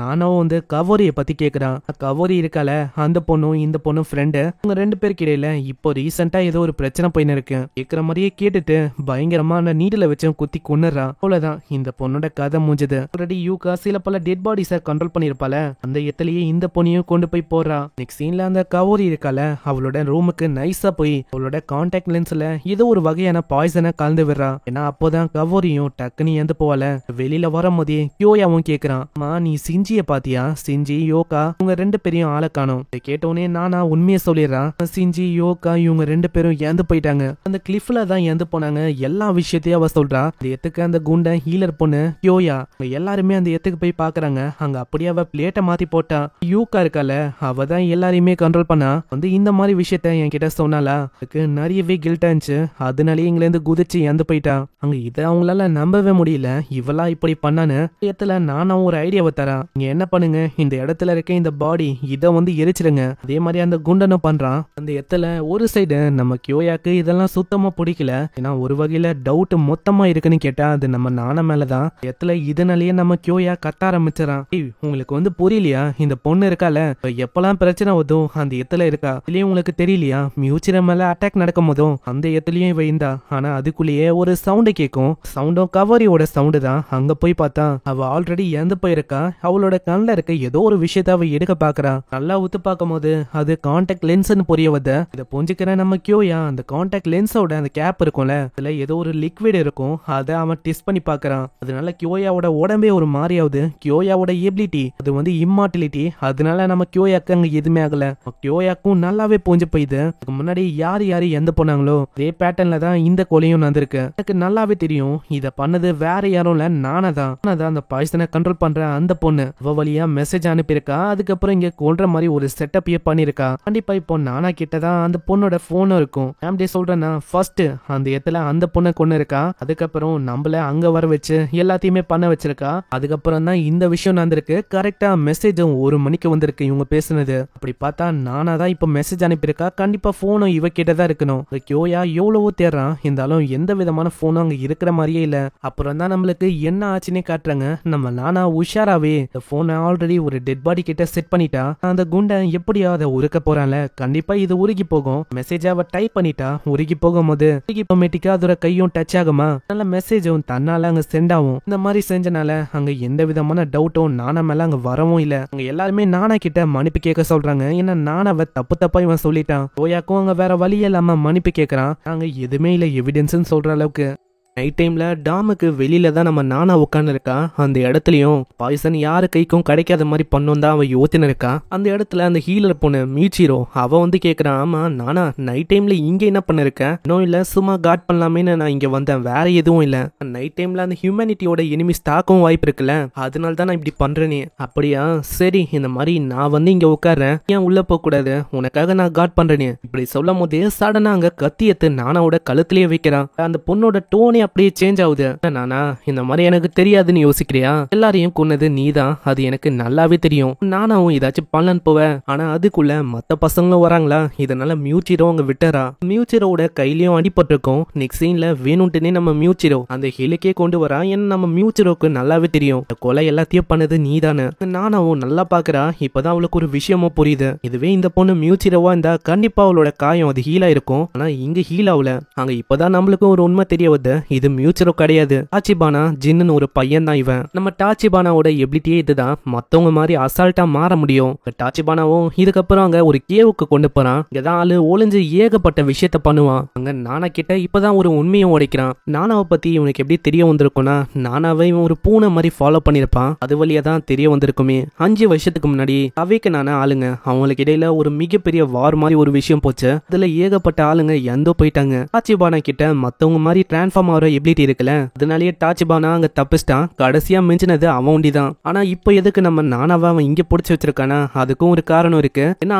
Speaker 1: நானும் கவோரிய பத்தி கேக்குறான். கவோரி இருக்கால, அந்த பொண்ணும் இந்த பொண்ணும் ஃப்ரெண்டு. அவங்க ரெண்டு பேருக்கு இடையில இப்போ ரீசெண்டா ஏதோ ஒரு பிரச்சனை போயின்னு இருக்கு. கேக்குற மாதிரியே கேட்டுட்டு பயங்கரமா அந்த நீடில வச்சு குத்தி கொன்னுறா. அவ்வளவுதான் இந்த பொண்ணோட கதை முடிஞ்சது. ஆல்ரெடி யூகா சில பல டெட் பாடிஸ கண்ட்ரோல் பண்ணிருப்பால, அந்த இடத்துலயே இந்த பொண்ணையும் கொண்டு போய் போறா. நெக்ஸ்ட் சீன்ல அந்த கவோரி இருக்கால, அவளோட ரூமுக்கு நைஸா போய் அவளோட கான்டாக்ட் லென்ஸ்ல ஏதோ ஒரு வகையான பாய்சனை கலந்து விடுறா. ஏன்னா அப்போதான் கவோரியும் டக்குன்னு இறந்து போவால. வெளியில வரும்போதே யோயாவும் கேக்குறான், மா நீ சிஞ்சிய பாத்தியா? சிஞ்சி யோகா இவங்க ரெண்டு பேரையும் ஆளை காணும். கேட்டோன்னே நானா உண்மையை சொல்லிடுறான். சிஞ்சி யோகா இவங்க ரெண்டு பேரும் இறந்து போயிட்டாங்க, அந்த கிளிஃப்ல தான் இறந்து போனாங்க, எல்லா விஷயத்தையும் அவ சொல்றா. அந்த எத்துக்கு அந்த குண்ட ஹீலர் பொண்ணு யோயா எல்லாருமே அந்த எத்துக்கு போய் பாக்குறாங்க. அங்க அப்படியே அவ பிளேட்டை மாத்தி போட்டா. யூகா இருக்கால, அவ தான் எல்லாரையுமே கண்ட்ரோல் பண்ணா. இந்த மாதிரி விஷயத்த என்கிட்ட சொன்னாலா, அதுக்கு நிறையவே கில்ட்டா இருந்துச்சு. அதனாலேயே இங்க இருந்து குதிச்சு இறந்து போயிட்டா. அங்க இதை அவங்களால நம்பவே முடியல. இவளா இப்படி அப்படி பண்ணான்னு இடத்துல நானும் ஒரு ஐடியாவை தரேன். நீங்க என்ன பண்ணுங்க, இந்த இடத்துல இருக்க இந்த பாடி இதை வந்து எரிச்சிடுங்க. அதே மாதிரி அந்த குண்டனும் பண்றான். அந்த இடத்துல ஒரு சைடு நம்ம கியோயாக்கு இதெல்லாம் சுத்தமா பிடிக்கல. ஏன்னா ஒரு வகையில டவுட் மொத்தமா இருக்குன்னு கேட்டா அது நம்ம நானா மேலதான். இடத்துல இதனாலேயே நம்ம கியோயா கத்த ஆரம்பிச்சிடறான். உங்களுக்கு வந்து புரியலையா, இந்த பொண்ணு இருக்கால எப்பெல்லாம் பிரச்சனை வரும் அந்த இடத்துல இருக்கா, இதுலயும் உங்களுக்கு தெரியலையா மியூச்சிர மேல அட்டாக் நடக்கும் போதும் அந்த இடத்துலயும் இவ இருந்தா. ஆனா அதுக்குள்ளேயே ஒரு சவுண்டு கேட்கும். சவுண்டும் கவரியோட சவுண்டு தான். அங்க போய் பார்த்தா அவ ஆல்ரெடி இறந்து போயிருக்கா. அவளோட கண்ணில் இருக்க ஏதோ ஒரு விஷயத்த அவ எடுக்க பாக்குறா. நல்லா ஊத்து பார்க்கும் போது அது கான்டாக்ட் லென்ஸ்னு புரிய வத. இதை புரிஞ்சுக்கிற நம்ம கியோயா அந்த கான்டாக்ட் லென்ஸோட அந்த கேப் இருக்கும்ல, அதுல ஏதோ ஒரு லிக்விட் இருக்கும். அதை அவன் டெஸ்ட் பண்ணி பாக்குறான். அதனால கியோயாவோட உடம்பே ஒரு மாதிரியாவது. கியோயாவோட எபிலிட்டி அது வந்து இம்மார்டிலிட்டி. அதனால நம்ம கியோயாக்கு அங்க எதுவுமே ஆகல. கியோயாக்கும் நல்லாவே புரிஞ்சு போயிது. அதுக்கு முன்னாடி யாரு எந்த போனாங்களோ அதே பேட்டர்ன்ல தான் இந்த கொலையும் நடந்திருக்கு. எனக்கு நல்லாவே தெரியும் இத பண்ணது வேற யாரும் இல்ல, நானா தான் அந்த பாய்சனை கண்ட்ரோல் பண்ற அந்த பொண்ணு. அவ வழியா மெசேஜ் அனுப்பியிருக்கா. அதுக்கப்புறம் இங்க கொல்ற மாதிரி ஒரு செட்டப் பண்ணிருக்கா. கண்டிப்பா இப்போ நானா கிட்டதான் அந்த பொண்ணோட போனும் இருக்கும். சொல்றேன்னா ஃபர்ஸ்ட் அந்த இடத்துல அந்த பொண்ணை கொண்டு இருக்கா. அதுக்கப்புறம் நம்மள அங்க வர வச்சு எல்லாத்தையுமே பண்ண வச்சிருக்கா. அதுக்கப்புறம் தான் இந்த விஷயம் நடந்திருக்கு. கரெக்டா மெசேஜும் 1 மணிக்கு வந்திருக்கு இவங்க பேசுனது. அப்படி பார்த்தா நானா தான் இப்ப மெசேஜ் அனுப்பியிருக்கா. கண்டிப்பா போனும் இவ கிட்டதான் இருக்கணும். கியோயா எவ்வளவோ தேடுறான், இருந்தாலும் எந்த விதமான போனும் அங்க இருக்கிற மாதிரியே இல்ல. அப்புறம் தான் நம்மளுக்கு என்ன ஆச்சுன்னே காட்டுறாங்க. நம்ம நானா உஷாராவே இந்த போனை ஆல்ரெடி ஒரு டெட் பாடி கிட்ட செட் பண்ணிட்டா. அந்த குண்டன் எப்படியா அதை உருக்க போறான்ல, கண்டிப்பா இது உருகி போகும். மெசேஜ் அவ டைப் பண்ணிட்டா. உருகி போகும்போது ஆட்டோமேட்டிக்கா அதோட கையும் டச் ஆகுமா, நல்ல மெசேஜும் தன்னால அங்க சென்ட் ஆகும். இந்த மாதிரி செஞ்சனால அங்க எந்த விதமான டவுட்டும் நானா மேல அங்க வரவும் இல்ல. அங்க எல்லாருமே நானா கிட்ட மன்னிப்பு கேட்க சொல்றாங்க. ஏன்னா நானாவ தப்பா இவன் சொல்லிட்டான். ஓயாக்கும் அங்க வேற வழி இல்லாம மன்னிப்பு கேட்கறான். அங்க எதுவுமே இல்ல எவிடன்ஸ் சொல்ற அளவுக்கு. நைட் டைம்ல டாமுக்கு வெளியில தான் நம்ம நானா உட்காந்து இருக்கா. அந்த இடத்துலயும் பாய்சன் யாரு கைக்கும் கிடைக்காத மாதிரி பண்ணும் தான் அவ யோத்தின இருக்கா. அந்த இடத்துல அந்த ஹீலர் பொண்ணு மீச்சிரோ அவ வந்து கேக்குறான், ஆமா நானா நைட் டைம்ல இங்க என்ன பண்ண இருக்க? இன்னும் இல்ல சும்மா காட் பண்ணலாமேன்னு நான் இங்க வந்தேன், வேற எதுவும் இல்ல. நைட் டைம்ல அந்த ஹியூமனிட்டியோட எனிமிஸ் தாக்கவும் வாய்ப்பு இருக்குல்ல, அதனால தான் நான் இப்படி பண்றேனே. அப்படியா, சரி இந்த மாதிரி நான் வந்து இங்க உட்கார்றேன், ஏன் உள்ள போக கூடாது, உனக்காக நான் காட் பண்றேனே. இப்படி சொல்லும் போதே சடனா அங்க கத்தி எடுத்து நானாவோட கழுத்திலேயே வைக்கிறான். அந்த பொண்ணோட டோனே அப்படியே சேஞ்ச் ஆகுது. நானா இந்த மாதிரி எனக்கு தெரியாதுன்னு யோசிக்கிறியா? எல்லாரையும் கொன்னது நீதான், அது எனக்கு நல்லாவே தெரியும். நானாவும் ஏதாச்சும் பண்ணலான்னு போவேன். ஆனா அதுக்குள்ள மத்த பசங்களும் வராங்களா, இதனால மியூச்சிரோ அங்க விட்டுறா. மியூச்சிரோட கையிலயும் அடிபட்டிருக்கும். நெக்ஸ்ட் சீன்ல வேணும்ட்டுனே நம்ம மியூச்சிரோ அந்த ஹிலுக்கே கொண்டு வரா. ஏன்னா நம்ம மியூச்சிரோக்கு நல்லாவே தெரியும் கொலை எல்லாத்தையும் பண்ணது நீதானு. நானாவும் நல்லா பாக்குறா. இப்பதான் அவளுக்கு ஒரு விஷயமும் புரியுது. இதுவே இந்த பொண்ணு மியூச்சிரோவா இருந்தா கண்டிப்பா அவளோட காயம் அது ஹீலா இருக்கும். ஆனா இங்க ஹீல் ஆகல. அங்க இப்பதான் நம்மளுக்கு ஒரு உண்மை தெரிய வருது, இது மியூச்சிரோ கிடையாது, டாச்சிபானா ஜின்னு ஒரு பையன் தான் இவன். நம்ம டாச்சிபானாவோட எபிலிட்டியே இதுதான், மத்தவங்க மாதிரி அசால்ட்டா மாற முடியும். டாச்சிபானாவும் இதுக்கப்புறம் அங்க ஒரு கேவுக்கு கொண்டு போறான். இங்கதான் ஆளு ஒளிஞ்சு ஏகப்பட்ட விஷயத்த பண்ணுவான். அங்க நானா கிட்ட இப்பதான் ஒரு உண்மையும் உடைக்கிறான். நானாவை பத்தி இவனுக்கு எப்படி தெரிய வந்திருக்கும்னா, நானாவை இவன் ஒரு பூனை மாதிரி ஃபாலோ பண்ணிருப்பான். அது வழியா தான் தெரிய வந்திருக்குமே. 5 வருஷத்துக்கு முன்னாடி அவைக்கு நானா ஆளுங்க அவங்களுக்கு இடையில ஒரு மிகப்பெரிய வார் மாதிரி ஒரு விஷயம் போச்சு. அதுல ஏகப்பட்ட ஆளுங்க எந்தோ போயிட்டாங்க. டாச்சிபானா கிட்ட மத்தவங்க மாதிரி டிரான்ஸ்ஃபார்ம் ஆகிற எபிலிட்டி இருக்குல்ல, அதனாலேயே டாச்சிபானா அங்க தப்பிச்சிட்டான். கடைசியா மிஞ்சினது அவன் ஒண்டிதான். ஆனா இப்போ எதுக்கு நம்ம நானாவை அவன் இங்க புடிச்சு வச்சிருக்கானா, அதுக்கும் ஒரு காரணம் இருக்கு. ஏன்னா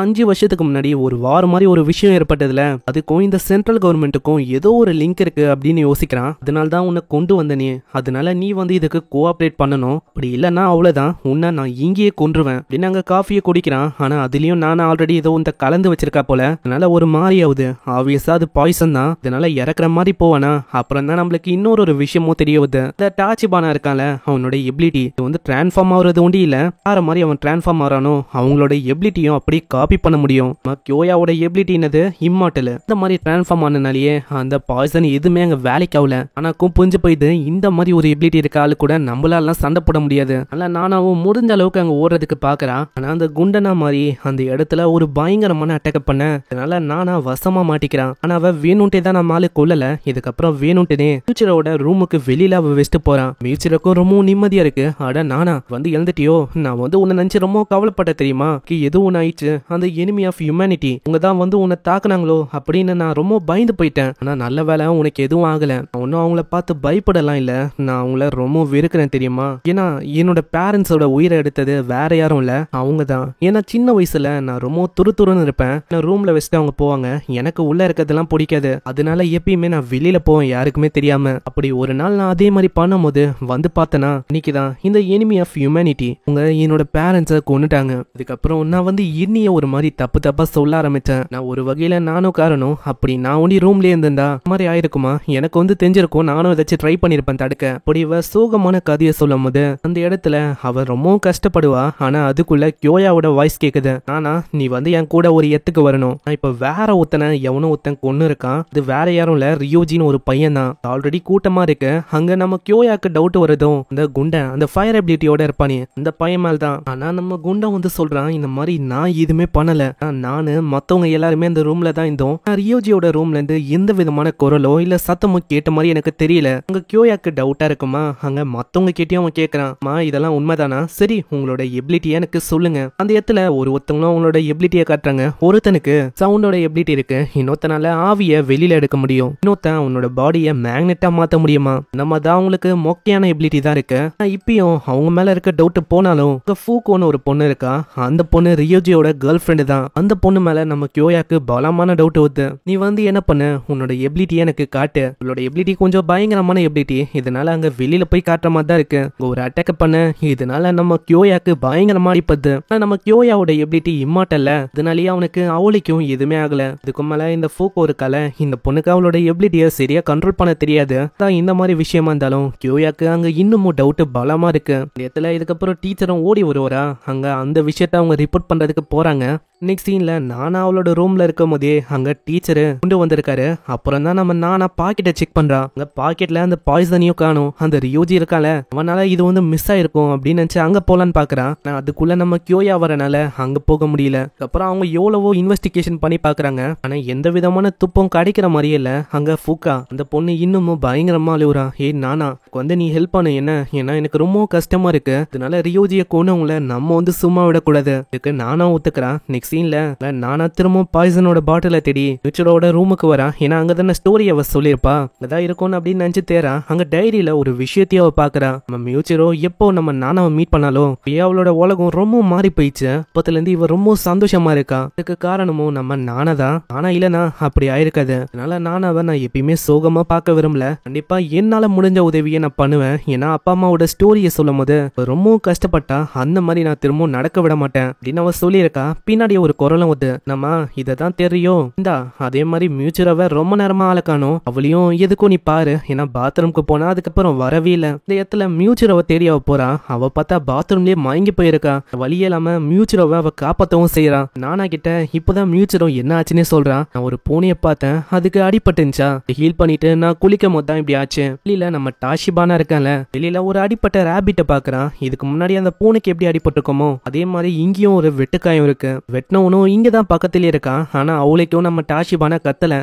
Speaker 1: 5 வருஷத்துக்கு முன்னாடி ஒரு வார் மாதிரி ஒரு விஷயம் ஏற்பட்டதுல அதுக்கும் இந்த சென்ட்ரல் கவர்மெண்ட்டுக்கும் ஏதோ ஒரு லிங்க் இருக்கு அப்படின்னு யோசிக்கிறான். அதனால்தான் உன்னை கொண்டு வந்தனே, அதனால நீ வந்து இதுக்கு கோஆபரேட் பண்ணணும். அப்படி இல்லன்னா அவ்வளவுதான், உன்னை நான் இங்கேயே கொன்றுவேன் அப்படின்னு அங்க காஃபியை குடிக்கிறான். ஆனா அதுலயும் நானா ஆல்ரெடி ஏதோ இந்த கலந்து வச்சிருக்கா போல, அதனால ஒரு மாதிரி ஆகுது. ஆப்வியஸா அது பாய்சன் தான், அதனால இறக்குற மாதிரி போவானா. அப்புறம் தான் நம்மளுக்கு இன்னொரு விஷயமும் தெரிய வருது. இந்த டாச்சிபானா இருக்கான்ல, அவனோட எபிலிட்டி வந்து டிரான்ஸ்ஃபார்ம் ஆகுறது ஒண்டி இல்ல, வேற மாதிரி அவன் டிரான்ஸ்ஃபார்ம் ஆறானோ அவங்களோட எபிலிட்டியும் அப்படியே காப்பி பண்ண முடியும். கியோயாவோட எபிலிட்டினது இம்மார்டல். இந்த மாதிரி டிரான்ஸ்ஃபார்ம் ஆனனாலேயே அந்த பாய்சன் எதுவுமே அங்க வேலைக்கு ஆகல. ஆனா புரிஞ்சு போயிது இந்த மாதிரி ஒரு எபிலிட்டி இருக்க ஆளு கூட நம்மளால சண்டை போட முடியாது. ஆனா நானாவும் முடிஞ்ச அளவுக்கு அங்க ஓடுறதுக்கு பாக்குறான். ஆனா அந்த குண்டனா மாதிரி அந்த இடத்துல ஒரு பயங்கரமான அட்டாக் பண்ண, அதனால நானா வசமா மாட்டிக்கிறான். ஆனா அவ வேணும்ட்டே தான் நம்ம ஆளு கொல்லல. இதுக்கப்புறம் வேணும்ட்டே மியூச்சிரோட ரூமுக்கு வெளியில அவ வச்சுட்டு போறான். மியூச்சிரோக்கும் ரொம்ப நிம்மதியா இருக்கு. அட நானா வந்து இழந்துட்டியோ, நான் வந்து உன்னை நினைச்சு ரொம்ப கவலைப்பட்ட தெரியுமா, எது ஒன்னு ஆயிடுச்சு, அந்த எனிமி ஆஃப் ஹியூமனிட்டி உங்க தான் வந்து உன்னை தாக்குனாங்களோ அப்படின்னு நான் ரொம்ப பயந்து போயிட்டேன். ஆனா நல்ல வேலை உனக்கு எதுவும் ஆகல. ஒன்னும் அவங்கள பார்த்து பயப்படலாம் இல்ல, நான் அவங்கள ரொம்ப வெறுக்கிறேன் தெரியுமா. ஏன்னா என்னோட பேரண்ட்ஸோட உயிரை எடுத்தது வேற யாரும் இல்ல, அவங்க தான். ஏன்னா சின்ன வயசுல நான் ரொம்ப துருத்துருன்னு இருப்பேன். நான் ரூம்ல வச்சுட்டு அவங்க போவாங்க, எனக்கு உள்ள இருக்கிறதெல்லாம் பிடிக்காது. அதனால எப்பயுமே நான் வெளியில போவேன், யாருக்குமே தெரியாது. தெரியாம. அப்படி ஒரு நாள் நான் அதே மாதிரி பண்ணும்போது வந்து பார்த்தனா இன்னைக்குதான் இந்த எனிமி ஆஃப் ஹியூமனிட்டி உங்க என்னோட பேரண்ட்ஸை கொன்னுட்டாங்க. அதுக்கப்புறம் நான் வந்து இன்னிய ஒரு மாதிரி தப்பு தப்பா சொல்ல ஆரம்பிச்சேன். நான் ஒரு வகையில நானும் காரணம். அப்படி நான் ஒண்டி ரூம்லயே இருந்திருந்தா மாதிரி ஆயிருக்குமா, எனக்கு வந்து தெரிஞ்சிருக்கும், நானும் ஏதாச்சும் ட்ரை பண்ணிருப்பேன் தடுக்க. அப்படி இவ சோகமான கதையை சொல்லும் போது அந்த இடத்துல அவ ரொம்பவும் கஷ்டப்படுவா. ஆனா அதுக்குள்ள கியோயாவோட வாய்ஸ் கேக்குது. ஆனா நீ வந்து என் கூட ஒரு எத்துக்கு வரணும். நான் இப்ப வேற ஒருத்தனை எவனோ ஒருத்தன் கொன்னு இருக்கான். இது வேற யாரும் இல்ல, ரியோஜின்னு ஒரு பையன் தான். ஆல்ரெடி கூட்டமா இருக்கு. அங்க நம்ம கியோயாக்கு டவுட் வருதும் இந்த குண்டன் அந்த ஃபயர் எபிலிட்டியோட இருப்பானே அந்த பையன் மேல் தான். ஆனா நம்ம குண்டன் வந்து சொல்றான் இந்த மாதிரி நான் எதுவுமே பண்ணல, நானு மத்தவங்க எல்லாருமே அந்த ரூம்ல தான் இருந்தோம். ரியோஜியோட ரூம்ல இருந்து எந்த விதமான குரலோ இல்ல சத்தமோ கேட்ட மாதிரி எனக்கு தெரியல. அங்க கியோயாக்கு டவுட்டா இருக்குமா, அங்க மத்தவங்க கிட்டயும் அவன் கேக்குறான், மா இதெல்லாம் உண்மைதானா, சரி உங்களோட எபிலிட்டியை எனக்கு சொல்லுங்க. அந்த இடத்துல ஒருத்தவங்களும் அவங்களோட எபிலிட்டியை காட்டுறாங்க. ஒருத்தனுக்கு சவுண்டோட எபிலிட்டி இருக்கு, இன்னொருத்தனால ஆவிய வெளியில எடுக்க முடியும், இன்னொருத்தன் அவனோட பாடியை மேக்னெட்டா மாத்த முடியுமா. நம்ம தான் அவங்களுக்கு மொக்கையான எபிலிட்டி தான் இருக்கு. இப்பயும் அவங்க மேல இருக்க டவுட் போனாலும் ஃபூகோன்னு ஒரு பொண்ணு இருக்கா, அந்த பொண்ணு ரியோஜியோட கேர்ள் ஃப்ரெண்டு தான். அந்த பொண்ணு மேல நம்ம கியோயாக்கு பலமான டவுட் வருது. நீ வந்து என்ன பண்ணு, உன்னோட எபிலிட்டி எனக்கு காட்டு, உன்னோட எபிலிட்டி கொஞ்சம் பயங்கரமான எபிலிட்டி, இதனால அங்க வெளியில போய் காட்டுற மாதிரி தான் இருக்கு, ஒரு அட்டாக் பண்ண, இதனால நம்ம கியோயாக்கு பயங்கரமா அடிப்பது. நம்ம கியோயாவோட எபிலிட்டி இம்மாட்டல்ல, இதனாலேயே அவனுக்கு அவளுக்கும் எதுவுமே ஆகல. இதுக்கு மேல இந்த ஃபூகோ இருக்கால, இந்த பொண்ணுக்கு அவளோட எபிலிட்டியை சரியா கண்ட்ரோல் பண்ண தெரியாது. இந்த மாதிரி விஷயமா இருந்தாலும் கியோயாக்கு அங்க இன்னமும் டவுட் பலமா இருக்கு. இந்த இடத்துல இதுக்கப்புறம் டீச்சரும் ஓடி வருவாரா, அங்க அந்த விஷயத்த அவங்க ரிப்போர்ட் பண்றதுக்கு போறாங்க. நெக்ஸ்ட் சீன்ல நானா அவளோட ரூம்ல இருக்கும் போதே அங்க டீச்சரு கொண்டு வந்திருக்காரு. அப்புறம் தான் நம்ம நானா பாக்கெட்டை செக் பண்றான். அங்க பாக்கெட்ல அந்த பாய்சனையும் காணும். அந்த ரியோஜி இருக்கால, அவனால இது வந்து மிஸ் ஆயிருக்கும் அப்படின்னு நினைச்சு அங்க போலான்னு பாக்குறான். அதுக்குள்ள நம்ம கியோயா வரனால அங்க போக முடியல. அப்புறம் அவங்க எவ்வளவோ இன்வெஸ்டிகேஷன் பண்ணி பாக்குறாங்க. ஆனா எந்த விதமான துப்பம் கிடைக்கிற மாதிரியே இல்ல. அங்க ஃபூகா அந்த பொண்ணு இன்னமும் பயங்கரமா அழுவுறா. நானா வந்து நீ ஹெல்ப் பண்ணு என்ன, ஏன்னா எனக்கு ரொம்ப கஷ்டமா இருக்கு, அதனால ரியோஜியை கொன்னவங்கள நம்ம வந்து சும்மா விடக்கூடாது, இதுக்கு நானா ஒத்துக்கிறேன். நெக்ஸ்ட் சீன்ல நானா திரும்ப பாய்சனோட பாட்டில தேடி மியூச்சரோட ரூமுக்கு வரா. ஏன்னா அங்க தானே ஸ்டோரி அவ சொல்லியிருப்பா, அதான் இருக்கும் அப்படின்னு நினைச்சு தேரா. அங்க டைரியில ஒரு விஷயத்தையும் அவ பாக்குறா. நம்ம மியூச்சரோ எப்போ நம்ம நானாவை மீட் பண்ணாலும் அவளோட உலகம் ரொம்ப மாறி போயிடுச்சு. அப்பத்துல இருந்து இவ ரொம்ப சந்தோஷமா இருக்கா. இதுக்கு காரணமும் நம்ம நானாதான். ஆனா இல்லனா அப்படி ஆயிருக்காது. அதனால நானாவை நான் எப்பயுமே சோகமா பார்க்க விரும்பல. கண்டிப்பா என்னால முடிஞ்ச உதவியை நான் பண்ணுவேன். ஏன்னா அப்பா அம்மாவோட ஸ்டோரியை சொல்லும் போது ரொம்ப கஷ்டப்பட்டா அந்த மாதிரி நான் திரும்ப நடக்க விட மாட்டேன் அப்படின்னு அவ சொல்லியிருக்கா. பின்னாடி ஒரு குரலும் வந்து நம்ம இததான் தெரியும் இந்தா, அதே மாதிரி மியூச்சுரவ ரொம்ப நேரமா ஆளக்கானோ, அவளையும் எதுக்கும் நீ பாரு, ஏன்னா பாத்ரூம்க்கு போனா அதுக்கப்புறம் வரவே இல்ல. இந்த இடத்துல மியூச்சுரவ தேடி அவ போறா. அவ பார்த்தா பாத்ரூம்லயே மயங்கி போயிருக்கா. வழியே இல்லாம மியூச்சுரவ அவ காப்பாத்தவும் செய்யறான். நானா கிட்ட இப்பதான் மியூச்சுரோ என்ன ஆச்சுன்னே சொல்றான். நான் ஒரு பூனையை பார்த்தேன், அதுக்கு அடிபட்டுச்சா, ஹீல் பண்ணிட்டு நான் குளிக்கும் போது தான் இப்படி ஆச்சு. வெளியில நம்ம டாஷிபானா இருக்கான்ல, வெளியில ஒரு அடிப்பட்ட ரேபிட்ட பாக்குறான். இதுக்கு முன்னாடி அந்த பூனைக்கு எப்படி அடிபட்டிருக்கோமோ அதே மாதிரி இங்கேயும் ஒரு வெட்டுக்காயம் இருக்கு. வெட்டினவனும் இங்கதான் பக்கத்திலே இருக்கான். ஆனா அவளைக்கும் நம்ம டாஷிபானா கத்தல,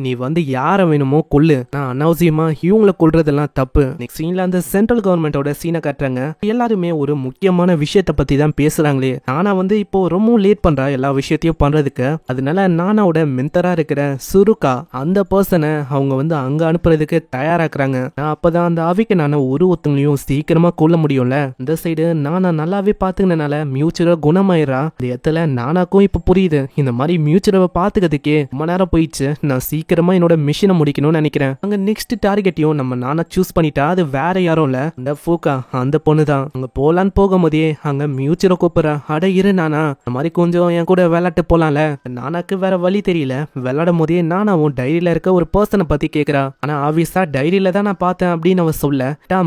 Speaker 1: நீ வந்து யார வேணுமோ கொல்லு, நான் அனாவசியமா இவங்களை கொல்றதெல்லாம் தப்பு. நெக்ஸ்ட் சீன்ல அந்த சென்ட்ரல் கவர்மெண்டோட சீனை காட்டுறாங்க. எல்லாருமே ஒரு முக்கியமான விஷயத்த பத்தி தான் பேசுறாங்களே. நானா வந்து இப்போ ரொம்ப லேட் பண்றா எல்லா விஷயத்தையும் பண்றதுக்கு. அதனால நானாவோட மென்டரா இருக்கிற சுருக்கா அந்த பர்சனை அவங்க வந்து அங்க அனுப்புறதுக்கு தயாராக்குறாங்க. நான் அப்பதான் அந்த அவிக்கு நான ஒருத்தங்களையும் சீக்கிரமா கொல்ல முடியும்ல. இந்த சைடு நானா நல்லாவே பாத்துக்கினால மியூச்சுரல் குணமாயிரா. இந்த இடத்துல நானாக்கும் இப்ப புரியுது, இந்த மாதிரி மியூச்சுரவை பாத்துக்கிறதுக்கே ரொம்ப நேரம் போயிடுச்சு, நான் சீக்கிரமா என்னோட மிஷினை முடிக்கணும்னு நினைக்கிறேன். அங்க நெக்ஸ்ட் டார்கெட்டையும் நம்ம நானா சூஸ் பண்ணிட்டா. அது வேற யாரும் இல்ல, இந்த ஃபூகா அந்த பொண்ணுதான். அங்க போலான்னு போகும்போதே அங்க மியூச்சுரை கூப்பிடுறா. அட இரு நானா, இந்த மாதிரி கொஞ்சம் என் கூட விளையாட்டு போலாம்ல. நானாக்கு வேற வழி தெரியல. விளையாடும் போதே நானாவும் டைரியில இருக்க ஒரு பர்சனை பத்தி கேக்குறா. ஆனா ஆப்வியஸா டைரியில தான் நான் பார்த்தேன் அப்படின்னு அவ சொல்ல,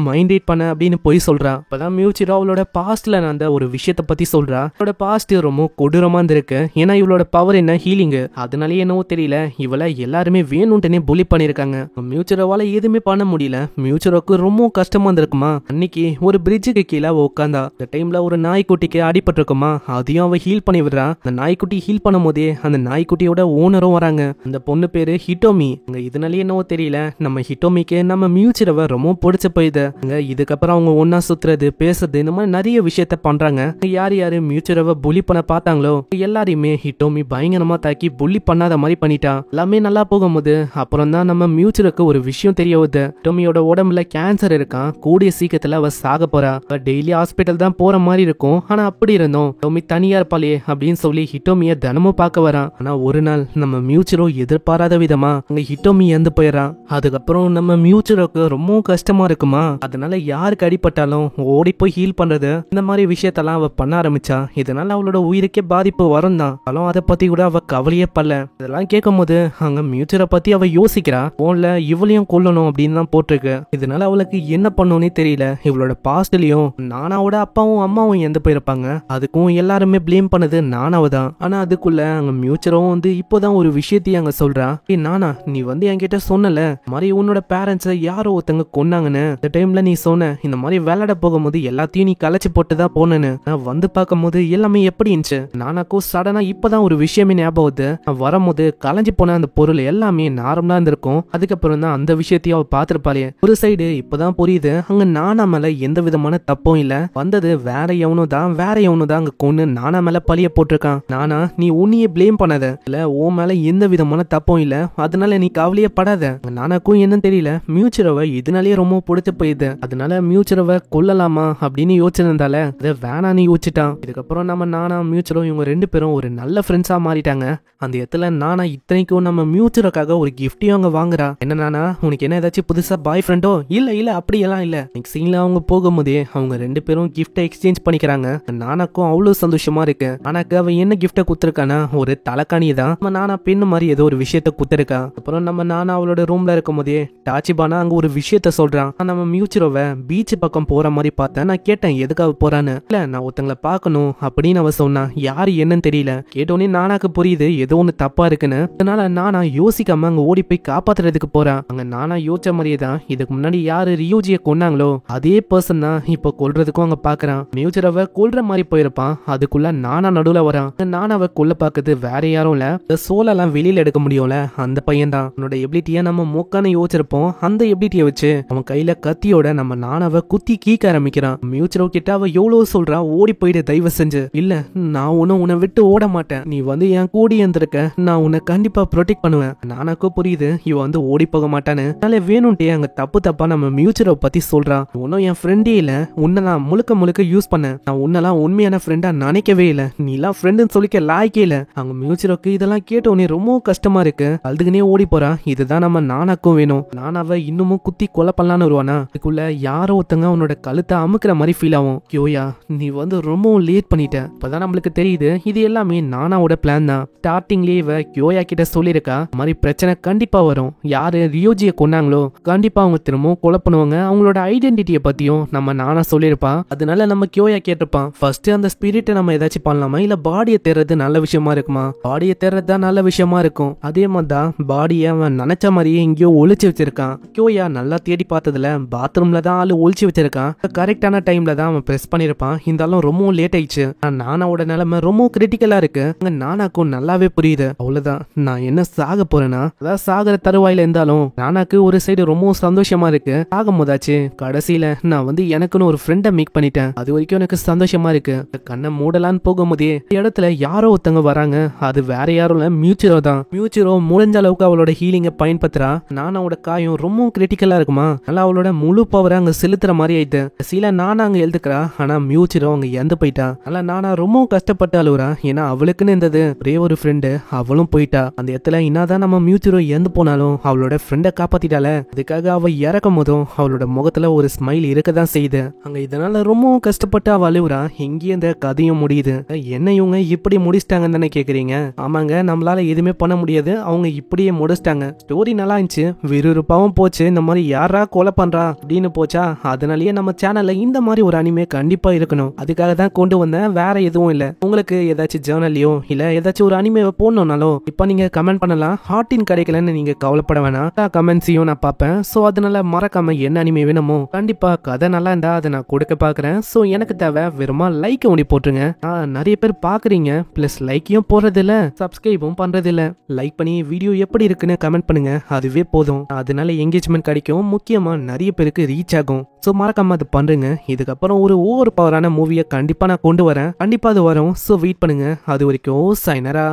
Speaker 1: மைண்ட் ரீட் பண்ண அப்படின்னு போய் சொல்றா. அப்பதான் மியூச்சுரோ அவளோட பாஸ்ட்ல அந்த ஒரு விஷயத்த பத்தி சொல்றா. அவளோட பாஸ்ட் ரொம்ப கொடூரமா இருந்திருக்கு. ஏன்னா இவளோட பவர் என்ன ஹீலிங், அதனாலே என்னவோ தெரியல இவளை எல்லாருமே வேணும்னே புலி பண்ணிருக்காங்க. மியூச்சுரோவால எதுவுமே பண்ண முடியல. மியூச்சுரோக்கு ரொம்ப கஷ்டமா இருந்திருக்குமா. அன்னைக்கு ஒரு பிரிட்ஜுக்கு கீழே உட்காந்தா. இந்த டைம்ல ஒரு நாய்க்குட்டிக்கு அடிபட்டு இருக்குமா, அதையும் அவ ஹீல் பண்ணி விடுறா. அந்த நாய்க்குட்டி ஹீல் பண்ணும் போதே அந்த நாய்க்குட்டியோட ஓனரும் வராங்க. அந்த பொண்ணு பேரு ஹிட்டோமி. இதனாலே என்னவோ தெரியல நம்ம ஹிட்டோமிக்கு நம்ம மியூச்சுரோவை ரொம்ப பிடிச்சு போயிது. இதுக்கப்புறம் அவங்க ஒன்னா சுத்துறது பேசுறது இந்த மாதிரி நிறைய விஷயத்த பண்றாங்க. யார் யாரு மியூச்சுரோவை புலி பண்ண பார்த்தாங்களோ எல்லாரையுமே ஹிட்டோமி பயங்கரமா தாக்கி புள்ளி பண்ணாத மாதிரி பண்ணிட்டான். எல்லாமே நல்லா போகும்போது அப்புறம் தான் நம்ம மியூச்சுருக்கு ஒரு விஷயம் தெரிய வருது. ஹிட்டோமியோட உடம்புல கேன்சர் இருக்கான். கூடிய சீக்கிரத்துல அவ சாக போறா. டெய்லி ஹாஸ்பிட்டல் தான் போற மாதிரி இருக்கும். ஆனா அப்படி இருந்தோம் ஹிட்டோமி தனியா இருப்பாளே அப்படின்னு சொல்லி ஹிட்டோமிய தினமும் பார்க்க வரான். ஆனா ஒரு நாள் நம்ம மியூச்சுரோ எதிர்பாராத விதமா அங்க ஹிட்டோமி இறந்து போயிடறான். அதுக்கப்புறம் நம்ம மியூச்சுரோக்கு ரொம்ப கஷ்டமா இருக்குமா, அதனால யாருக்கு அடிபட்டாலும் ஓடி போய் ஹீல் பண்றது இந்த மாதிரி விஷயத்தெல்லாம் அவ பண்ண ஆரம்பிச்சா. இதனால அவளோட உயிருக்கே பாதிப்பு வரும் தான். அதை பத்தி கூட அவ கவலையே படல. இதெல்லாம் கேட்கும் போது அங்க மியூச்சுரை பத்தி அவ யோசிக்கிறா. போன்ல இவளையும் கொல்லணும் அப்படின்னு தான் போட்டிருக்கு. இதனால அவளுக்கு என்ன பண்ணணும்னே தெரியல. இவளோட பாஸ்ட்லயும் நானாவோட அப்பாவும் அம்மாவும் இறந்து போயிருப்பாங்க. அதுக்கும் எல்லாருமே பிளேம் பண்ணது நானாவை தான். ஆனா அதுக்குள்ள அங்க மியூச்சுரும் இப்போதான் ஒரு விஷயத்தையும் அங்க சொல்றா. நானா நீ என்கிட்ட சொன்னல மாதிரி உன்னோட பேரண்ட்ஸ யாரோ ஒருத்தங்க கொன்னாங்கன்னு. இந்த டைம்ல நீ சொன்ன இந்த மாதிரி விளையாட போகும்போது எல்லாத்தையும் நீ கலைச்சு போட்டுதான் போனேன்னு. நான் பார்க்கும் போது எல்லாமே எப்படி இருந்துச்சு. நானாக்கும் சடனா இப்பதான் ஒரு விஷயமே ஞாபகம் வருது. நான் வரும்போது கலைஞ்சு போன அந்த பொருள் எல்லாமே நார்மலா இருந்திருக்கும். அதுக்கப்புறம் தான் அந்த விஷயத்தையும் அவ பாத்திருப்பாளே. ஒரு சைடு இப்பதான் புரியுது அங்க நானா மேல எந்த விதமான தப்பும் இல்ல. வந்தது வேற எவனும் தான் அங்க கொன்னு நானா மேல பழிய போட்டிருக்கான். நானா நீ உன்னையே பிளேம் பண்ணாத. இல்ல உன் மேல எந்த விதமான தப்பும் இல்ல, அதனால நீ கவலையே படாத. நானாக்கும் என்னன்னு தெரியல மியூச்சுரவை இதனாலேயே ரொம்ப பிடிச்சு போயிடுது. அதனால மியூச்சுரவை கொல்லலாமா அப்படின்னு யோசிச்சிருந்தால அதை வேணான்னு யோசிச்சுட்டான். இதுக்கப்புறம் நம்ம நானா மியூச்சுரோ இவங்க ரெண்டு பேரும் ஒரு நல்ல ஃப்ரெண்ட்ஸா மாறிட்டாங்க. அந்த இடத்துல நானா இத்தனைக்கும் நம்ம மியூச்சுரக்காக ஒரு கிஃப்டையும் அங்க வாங்குறா. என்னன்னா உனக்கு என்ன ஏதாச்சும் புதுசா பாய் ஃப்ரெண்டோ? இல்ல அப்படியெல்லாம் இல்ல. நெக்ஸ்ட் சீன்ல அவங்க போகும்போதே அவங்க ரெண்டு பேரும் கிஃப்டை எக்ஸ்சேஞ்ச் பண்ணிக்கிறாங்க. நானாக்கும் அவ்வளவு சந்தோஷமா இருக்கு. ஆனாக்கு அவ என்ன கிஃப்ட குத்துருக்கானா ஒரு தலைக்காணி தான். நம்ம நானா பெண்ணு மாதிரி ஏதோ ஒரு விஷயத்த குத்துருக்கா. அப்புறம் நம்ம நானா அவளோட ரூம்ல இருக்கும் போதே டாச்சிபானா அங்க ஒரு விஷயத்த சொல்றான். நம்ம மியூச்சுரோவை பீச் பக்கம் போற மாதிரி பார்த்தேன். நான் கேட்டேன் எதுக்காக போறான்னு. இல்ல நான் ஒருத்தங்களை பார்க்கணும் அப்படின்னு அவ சொன்னா. யாரு என்னன்னு தெரியல. கேட்டோன்னே நானாக்கு புரியுது ஏதோ ஒண்ணு தப்பா இருக்குன்னு. அதனால நானா யோசிக்காம அங்க ஓடி போய் காப்பாத்துறதுக்கு போறான். அங்க நானா யோசிச்ச மாதிரியே தான் இதுக்கு முன்னாடி யாரு ரியூஜியை கொன்னாங்களோ அதே பர்சன் தான் இப்போ கொல்றதுக்கும் அங்க பாக்குறான். மியூச்சுரோவை கொல்ற மாதிரி போயிருப்பான். அதுக்குள்ள நானா நடுவுல வரான். நானாவை கொல்ல பாக்குது வேற யாரும் இல்ல, சோலெல்லாம் வெளியில எடுக்க முடியும்ல அந்த பையன் தான். அவனோட எபிலிட்டிய நம்ம மொக்கான யோசிச்சிருப்போம். அந்த எபிலிட்டிய வச்சு அவன் கையில கத்தியோட நம்ம நானாவை குத்தி கீக்க ஆரம்பிக்கிறான். மியூச்சுரோ கிட்ட அவ எவ்வளவு சொல்றா ஓடி போயிடு தயவு செஞ்சு. இல்ல நான் உன்னை விட்டு ஓட மாட்டேன். நீ என் கூடி இருந்திருக்க. நான் உன்னை கண்டிப்பா ப்ரொடெக்ட் பண்ணுவேன். நானாக்கும் புரியுது இவ ஓடி போக மாட்டான்னு. அதனால வேணும்ட்டே அங்க தப்பா நம்ம மியூச்சுரோ பத்தி சொல்றான். உன்னும் என் ஃப்ரெண்டே இல்ல, உன்னை நான் முழுக்க யூஸ் பண்ணேன். நான் உன்னெல்லாம் உண்மையான ஃப்ரெண்டா நினைக்கவே இல்ல. நீ எல்லாம் ஃப்ரெண்டுன்னு சொல்லிக்க லாய்க்கே இல்ல. அங்க மியூச்சுரோக்கு இதெல்லாம் கேட்டோன்னே ரொம்ப கஷ்டமா இருக்கு. அழுதுக்குனே ஓடி போறா. இதுதான் நம்ம நானாக்கும் வேணும். நானாவை இன்னமும் குத்தி கொலை பண்ணலான்னு வருவானா. இதுக்குள்ள யாரோ ஒருத்தங்க அவனோட கழுத்தை அமுக்குற மாதிரி ஃபீல் ஆகும். கியோயா நீ ரொம்ப லேட் பண்ணிட்ட. இப்பதான் நம்மளுக்கு தெரியுது இது எல்லாமே நானாவோட பிளான் தான். ஸ்டார்டிங்லேயே இவ கியோயா கிட்ட சொல்லிருக்கா மாதிரி பிரச்சனை கண்டிப்பா வரும். யாரு ரியோஜியை கொன்னாங்களோ கண்டிப்பா அவங்க திரும்பவும் கொலை பண்ணுவாங்க. அவங்களோட ஐடென்டிட்டியை பத்தியும் நம்ம நானா சொல்லிருப்பா. அதனால நம்ம கியோயா கேட்டிருப்பான் ஃபர்ஸ்ட் அந்த ஸ்பிரிட்டை நம்ம ஏதாச்சும் பண்ணலாமா இல்ல பாடியை தேர்றது நல்ல விஷயமா இருக்குமா. பாடியை தேர்றது தான் நல்ல விஷயமா இருக்கும். அதே மாதிரிதான் பாடியை அவன் நினைச்ச மாதிரியே எங்கேயோ ஒளிச்சு வச்சிருக்கான். கியோயா நல்லா தேடி பார்த்ததுல பாத்ரூம்ல தான் ஆளு ஒளிச்சு வச்சிருக்கான். கரெக்டான டைம்ல தான் அவன் பிரஸ் பண்ணிருப்பான். இருந்தாலும் ரொம்ப லேட் ஆயிடுச்சு. நானாவோட நிலைமை ரொம்ப கிரிட்டிக்கலா இருக்கு. நானாக்கும் நல்லாவே புரியுது. அவ்வளவுதான் நான் என்ன சாக போறேன்னா அதான் சாகர தருவாயில இருந்தாலும் நானாக்கு ஒரு சைடு ரொம்ப சந்தோஷமா இருக்கு. சாகும் போதாச்சு கடைசியில நான் எனக்குன்னு ஒரு ஃப்ரெண்டை மேக் பண்ணிட்டேன். அது வரைக்கும் எனக்கு சந்தோஷமா இருக்கு. கண்ணை மூடலான்னு போகும்போதே இடத்துல யாரோ ஒருத்தங்க வராங்க. அது வேற யாரும் இல்ல மியூச்சுரோ தான். மியூச்சுரோ முடிஞ்ச அளவுக்கு அவளோட ஹீலிங்கை பயன்படுத்துறா. நானாவோட காயம் ரொம்ப கிரிட்டிக்கலா இருக்குமா. நல்லா அவளோட முழு பவரை அங்க செலுத்துற மாதிரி ஆயிட்டு சில நானா அங்க எழுதுக்கிறா. ஆனா மியூச்சுரோ அங்க இறந்து போயிட்டா. நல்லா நானா ரொம்ப கஷ்டப்பட்டு அழுவுறா. ஏன்னா அவளுக்குன்னு இருந்தது ஒரே ஒரு ஃப்ரெண்டு, அவளும் போயிட்டா. அந்த இடத்துல என்னதான் நம்ம மியூச்சுரோ இறந்து போனாலும் அவளோட ஃப்ரெண்டை காப்பாத்திட்டால. அதுக்காக அவ இறக்கும் போதும் அவளோட முகத்துல ஒரு ஸ்மைல் இருக்கதான் செய்யுது. அங்க இதனால ரொம்ப கஷ்டப்பட்டு அவ அழுவுறா. எங்கேயும் இந்த கதையும் முடியுது. என்ன இவங்க இப்படி முடிச்சிட்டாங்கன்னு தானே கேக்குறீங்க. ஆமாங்க நம்மளால எதுவுமே பண்ண முடியாது. அவங்க இப்படியே முடிச்சிட்டாங்க. ஸ்டோரி நல்லா இருந்துச்சு, விறுவிறுப்பாவும் போச்சு. இந்த மாதிரி யாரா கொலை பண்றா அப்படின்னு போச்சா. அதனாலயே நம்ம சேனல்ல இந்த மாதிரி ஒரு அனிமே கண்டிப்பா இருக்கணும். அதுக்காக தான் கொண்டு வந்தேன், வேற எதுவும் இல்ல. உங்களுக்கு ஏதாச்சும் ஜேர்னல்லையோ இல்ல ஏதாச்சும் ஒரு அனிமேவை போடணும்னாலும் இப்ப நீங்க கமெண்ட் பண்ணலாம். ஹார்ட்டின் கிடைக்கலன்னு நீங்க கவலைப்பட வேணாம். கமெண்ட்ஸையும் நான் பார்ப்பேன். சோ அதனால மறக்காம என்ன அனிமே வேணுமோ கண்டிப்பா கதை நல்லா இருந்தா அதை நான் கொடுக்க பாக்குறேன். சோ எனக்கு தேவை வெறுமா லைக் ஒண்டி போட்டுருங்க. நிறைய பேர் பாக்குறீங்க பிளஸ் லைக்கையும் போடுறது இல்ல, சப்ஸ்கிரைபும் பண்றது இல்ல. லைக் பண்ணி வீடியோ எப்படி இருக்குன்னு கமெண்ட் பண்ணுங்க, அதுவே போதும். அதனால என்கேஜ்மெண்ட் கிடைக்கும், முக்கியமா நிறைய பேருக்கு ரீச் ஆகும். சோ மறக்காம அது பண்றீங்க. இதுக்கப்புறம் ஒரு ஓவர் பவரான மூவியை கண்டிப்பா நான் கொண்டு வரேன். கண்டிப்பா அது வரும். சோ வெயிட் பண்ணுங்க. பண்ணுங்க. அது வரைக்கும் சைனரா.